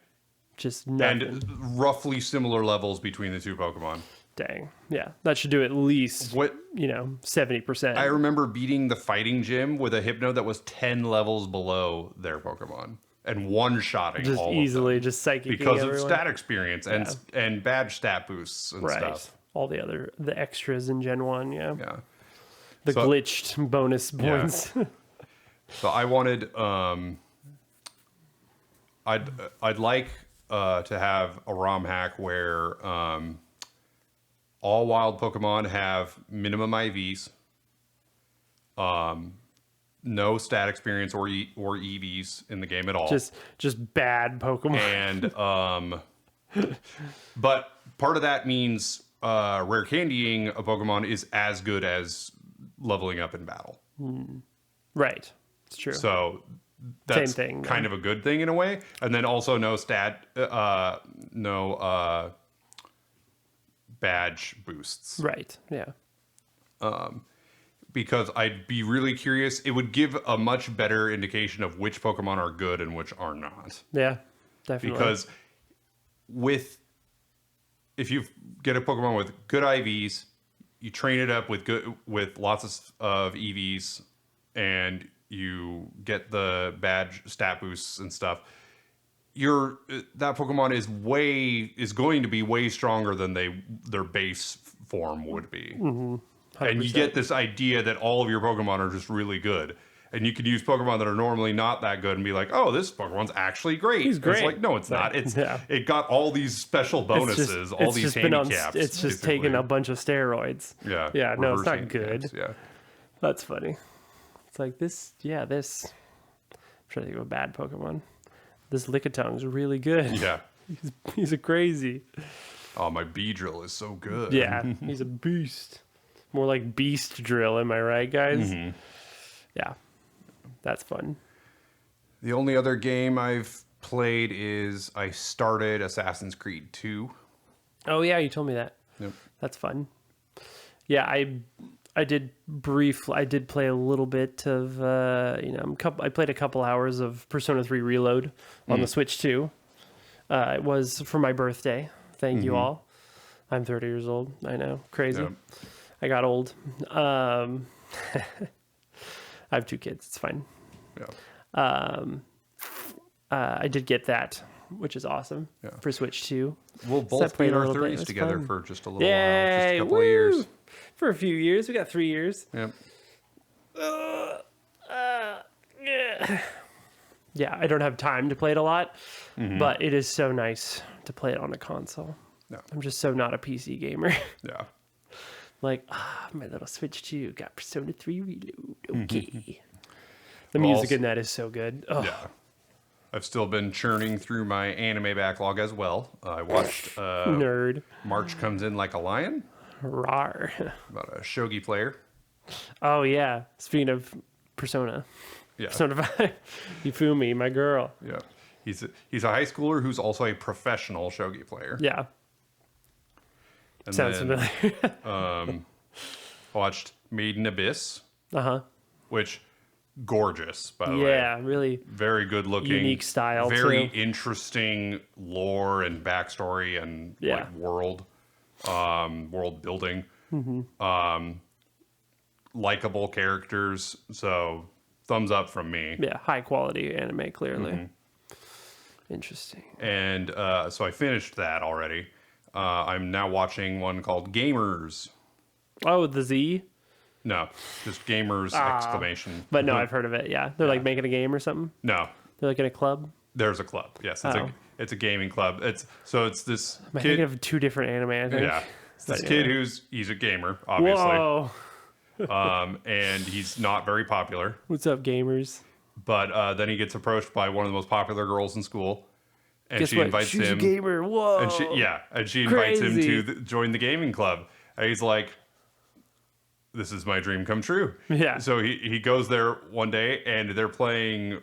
just nothing. And roughly similar levels between the two Pokemon. Dang. Yeah. That should do at least, 70%. I remember beating the fighting gym with a Hypno that was 10 levels below their Pokemon. And one-shotting just all easily, of them. Just psychicking because everyone. Of stat experience and badge stat boosts and stuff. All the extras in Gen 1, yeah. The glitched bonus points. So I wanted... I'd like... to have a ROM hack where all wild Pokemon have minimum IVs, no stat experience or EVs in the game at all. Just bad Pokemon. And but part of that means rare candying a Pokemon is as good as leveling up in battle. Right, it's true. So. That's same thing, kind of a good thing in a way. And then also no badge boosts. Right, yeah. because I'd be really curious. It would give a much better indication of which Pokemon are good and which are not. Yeah, definitely. Because if you get a Pokemon with good IVs, you train it up with lots of EVs, and you get the badge stat boosts and stuff, that Pokemon is going to be way stronger than their base form would be. Mm-hmm. And you get this idea that all of your Pokemon are just really good. And you can use Pokemon that are normally not that good and be like, oh, this Pokemon's actually great. He's great. It's like, no, it's not. It got all these special bonuses, all these handicaps. It's just taking a bunch of steroids. Yeah. Yeah, no, it's not good. Yeah. That's funny. It's like this. I'm trying to think of a bad Pokemon. This Lickitung's really good. Yeah. He's a crazy. Oh, my Beedrill is so good. Yeah, he's a beast. More like Beast Drill, am I right, guys? Mm-hmm. Yeah, that's fun. The only other game I've played is I started Assassin's Creed 2. Oh, yeah, you told me that. Yep. That's fun. Yeah, I did play a little bit of, I played a couple hours of Persona 3 Reload on the Switch too. It was for my birthday. Thank you all. I'm 30 years old. I know. Crazy. Yep. I got old. I have 2 kids. It's fine. Yeah. I did get that, which is awesome for Switch 2. We'll both be in our 30s together for just a little while. Just a couple of years. For a few years. We got 3 years. Yep. Yeah, I don't have time to play it a lot, but it is so nice to play it on a console. No. I'm just so not a PC gamer. Yeah. Like, my little Switch 2 got Persona 3 Reload. Okay. The music in that is so good. Oh. Yeah. I've still been churning through my anime backlog as well. I watched Nerd. March Comes In Like a Lion. Rawr. About a shogi player. Oh, yeah. Speaking of Persona. Yeah. Persona 5. Yufumi, my girl. Yeah. He's a high schooler who's also a professional shogi player. Yeah. And sounds familiar. Watched Maiden Abyss. Uh-huh. Which, gorgeous, by the way. Yeah, really. Very good looking. Unique style, very interesting lore and backstory and like world building. Mm-hmm. Likable characters. So, thumbs up from me. Yeah, high quality anime, clearly. Mm-hmm. Interesting. And so I finished that already. I'm now watching one called Gamers. Oh, the Z? No, just Gamers exclamation. But no, I've heard of it. Yeah, they're like making a game or something. No, they're like in a club. There's a club. Yes, it's a gaming club. It's this. I think of 2 different anime. I think. Yeah, it's this kid he's a gamer, obviously. Whoa. And he's not very popular. What's up, gamers? But then he gets approached by one of the most popular girls in school. And Guess she what? invites She's him. A gamer. Whoa. And she invites him to join the gaming club. And he's like, "This is my dream come true." Yeah. So he goes there one day, and they're playing an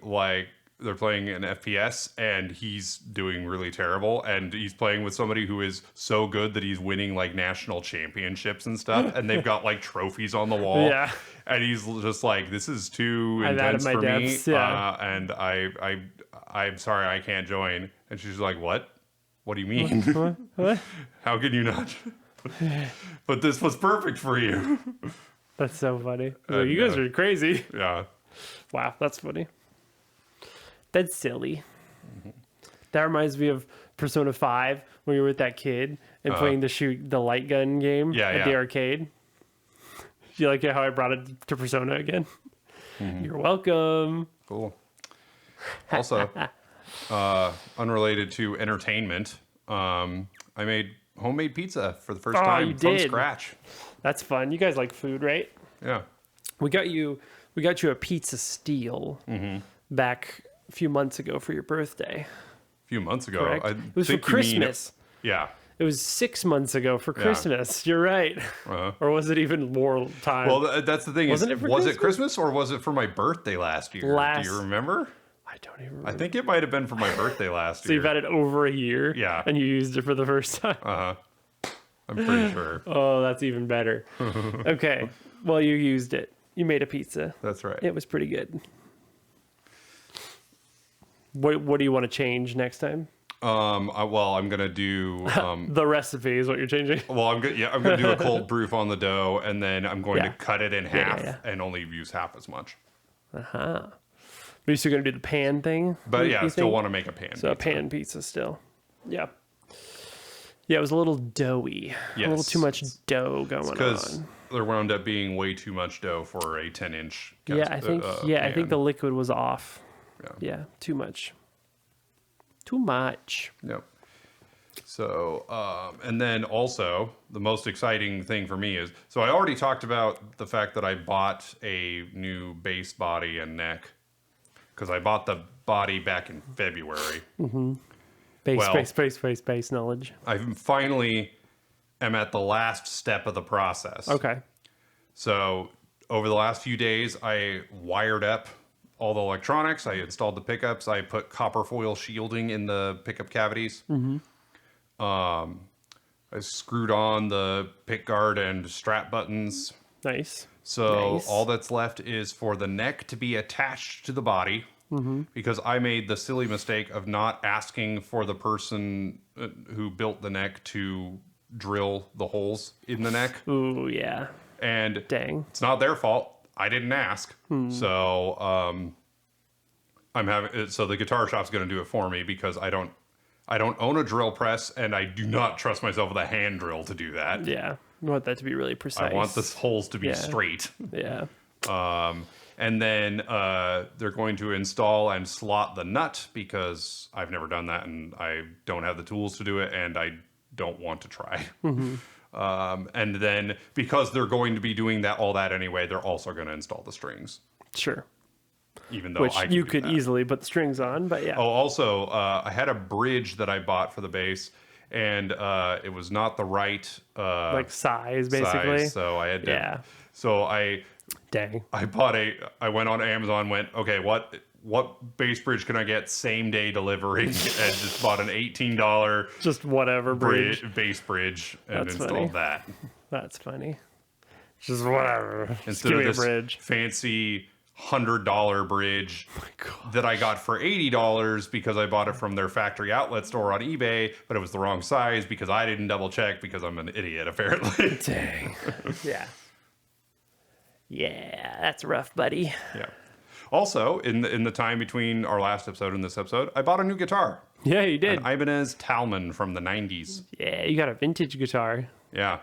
FPS, and he's doing really terrible. And he's playing with somebody who is so good that he's winning like national championships and stuff. And they've got like trophies on the wall. Yeah. And he's just like, "This is too intense for me." Yeah. And I'm sorry, I can't join. And she's like, "What? What do you mean? What? How can you not?" But this was perfect for you. That's so funny. You guys are crazy. Yeah. Wow, that's funny. That's silly. Mm-hmm. That reminds me of Persona 5 when you were with that kid and playing the light gun game at the arcade. Do you like how I brought it to Persona again? Mm-hmm. You're welcome. Cool. Also, unrelated to entertainment, I made homemade pizza for the first time from scratch. That's fun. You guys like food, right? Yeah. We got you a pizza steal back a few months ago for your birthday. A few months ago. It was for Christmas. Yeah. It was 6 months ago for Christmas. You're right. Or was it even more time? Well, that's the thing. Was it Christmas or was it for my birthday last year? Do you remember? I don't even remember. I think it might have been for my birthday last year. So you've had it over a year? Yeah. And you used it for the first time? I'm pretty sure. Oh, that's even better. Okay. Well, you used it. You made a pizza. That's right. It was pretty good. What do you want to change next time? I'm gonna do the recipe is what you're changing. Well, I'm gonna do a cold proof on the dough, and then I'm going to cut it in half and only use half as much. But you're still gonna do the pan thing. But I still want to make a pan. So a pan pizza still. Yeah. Yeah, it was a little doughy. Yes. A little too much dough going on. Because there wound up being way too much dough for a 10-inch. I think the liquid was off. Yeah, too much. Too much. Yep. So, and then also the most exciting thing for me is, so I already talked about the fact that I bought a new base body and neck because I bought the body back in February. Mm-hmm. Base knowledge. I finally am at the last step of the process. Okay. So over the last few days, I wired up all the electronics. I installed the pickups. I put copper foil shielding in the pickup cavities. Mm-hmm. I screwed on the pick guard and strap buttons. Nice. So all that's left is for the neck to be attached to the body. Mm-hmm. Because I made the silly mistake of not asking for the person who built the neck to drill the holes in the neck. Ooh, yeah. And dang, it's not their fault. I didn't ask. So so the guitar shop's going to do it for me because I don't own a drill press and I do not trust myself with a hand drill to do that. Yeah. I want that to be really precise. I want the holes to be straight. Yeah. And then they're going to install and slot the nut because I've never done that and I don't have the tools to do it and I don't want to try. Mm-hmm. And then because they're going to be doing all that anyway, they're also going to install the strings. Sure. Even though you could easily put the strings on, but yeah. Oh, also, I had a bridge that I bought for the bass, and it was not the right size, basically. So I had to. Yeah. So I bought I went on Amazon, went, okay, what bass bridge can I get same day delivery, and just bought an $18 just whatever bass bridge and installed that. That's funny. Just whatever. Instead of this bridge. Fancy $100 bridge that I got for $80 because I bought it from their factory outlet store on eBay, but it was the wrong size because I didn't double check because I'm an idiot apparently. Dang. Yeah. Yeah, that's rough, buddy. Yeah. Also, in the time between our last episode and this episode, I bought a new guitar. Yeah, you did. An Ibanez Talman from the 90s. Yeah, you got a vintage guitar. Yeah.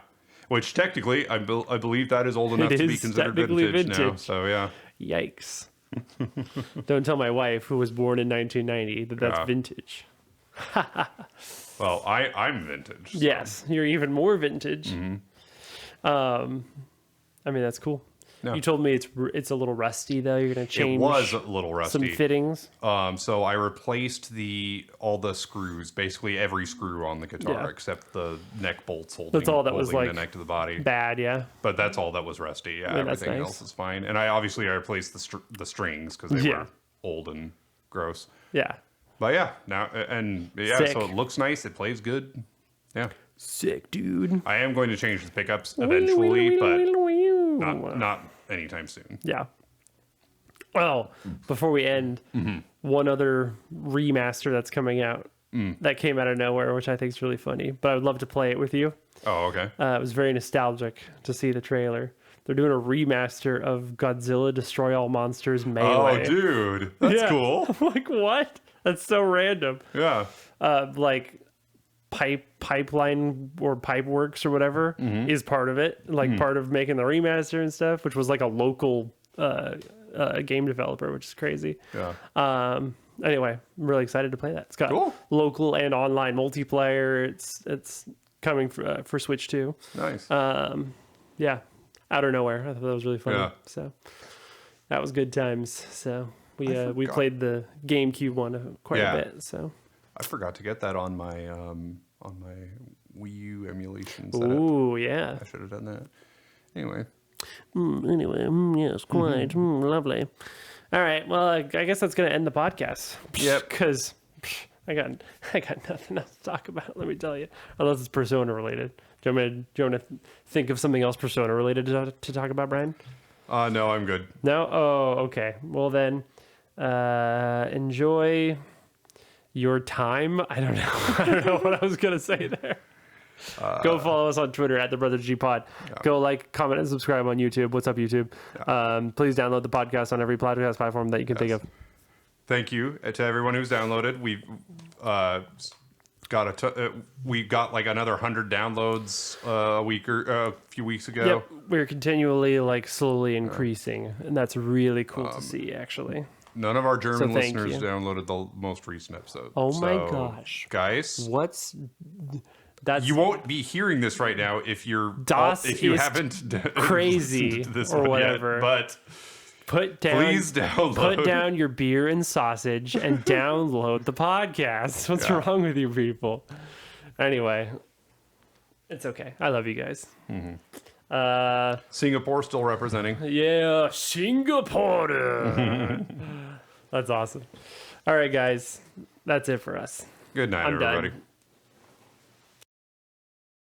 Which technically, I believe that is old enough to be considered vintage now. So, yeah. Yikes. Don't tell my wife, who was born in 1990, that's vintage. Well, I'm vintage. So. Yes, you're even more vintage. Mm-hmm. I mean, that's cool. No. You told me it's a little rusty though. You're gonna change. It was a little rusty. Some fittings. So I replaced all the screws, basically every screw on the guitar except the neck bolts holding. That's all that was like the neck to the body. Bad, yeah. But that's all that was rusty. Yeah, everything else is fine. And I replaced the strings because they were old and gross. Yeah. But yeah, so it looks nice. It plays good. Yeah. Sick, dude. I am going to change the pickups eventually, but not anytime soon. Yeah. Well, before we end, one other remaster that's coming out that came out of nowhere, which I think is really funny, but I would love to play it with you. Oh, okay. It was very nostalgic to see the trailer. They're doing a remaster of Godzilla Destroy All Monsters Melee. Oh, dude. That's cool. I'm like, what? That's so random. Yeah. Like pipeline or Pipeworks or whatever is part of it, like part of making the remaster and stuff, which was like a local game developer, which is crazy. Yeah. Anyway, I'm really excited to play that. It's got local and online multiplayer. It's coming for Switch too. Nice. Yeah, out of nowhere. I thought that was really funny. Yeah. So that was good times. So we played the GameCube one quite a bit. So I forgot to get that on my Wii U emulation setup. Ooh, yeah. I should have done that. Anyway. Yes, quite. Lovely. All right. Well, I guess that's going to end the podcast. Yep. Because I got nothing else to talk about, let me tell you. Unless it's Persona related. Do you want to think of something else Persona related to talk about, Brian? No, I'm good. No? Oh, okay. Well then, enjoy your time. I don't know. I don't know what I was going to say there. Go follow us on Twitter at the Brothers G Pod. Yeah. Go like, comment, and subscribe on YouTube. What's up, YouTube? Yeah. Please download the podcast on every podcast platform that you can think of. Thank you to everyone who's downloaded. We've we got like another 100 downloads a few weeks ago. Yep, we're continually like slowly increasing, and that's really cool to see. Actually, none of our German listeners downloaded the most recent episode. Oh my gosh, guys! That's, you won't be hearing this right now if you haven't crazy to this or whatever. Yet, but please put down your beer and sausage and download the podcast. What's wrong with you people? Anyway, it's okay. I love you guys. Mm-hmm. Singapore still representing. Yeah, Singapore. That's awesome. All right, guys. That's it for us. Good night, everybody. Done.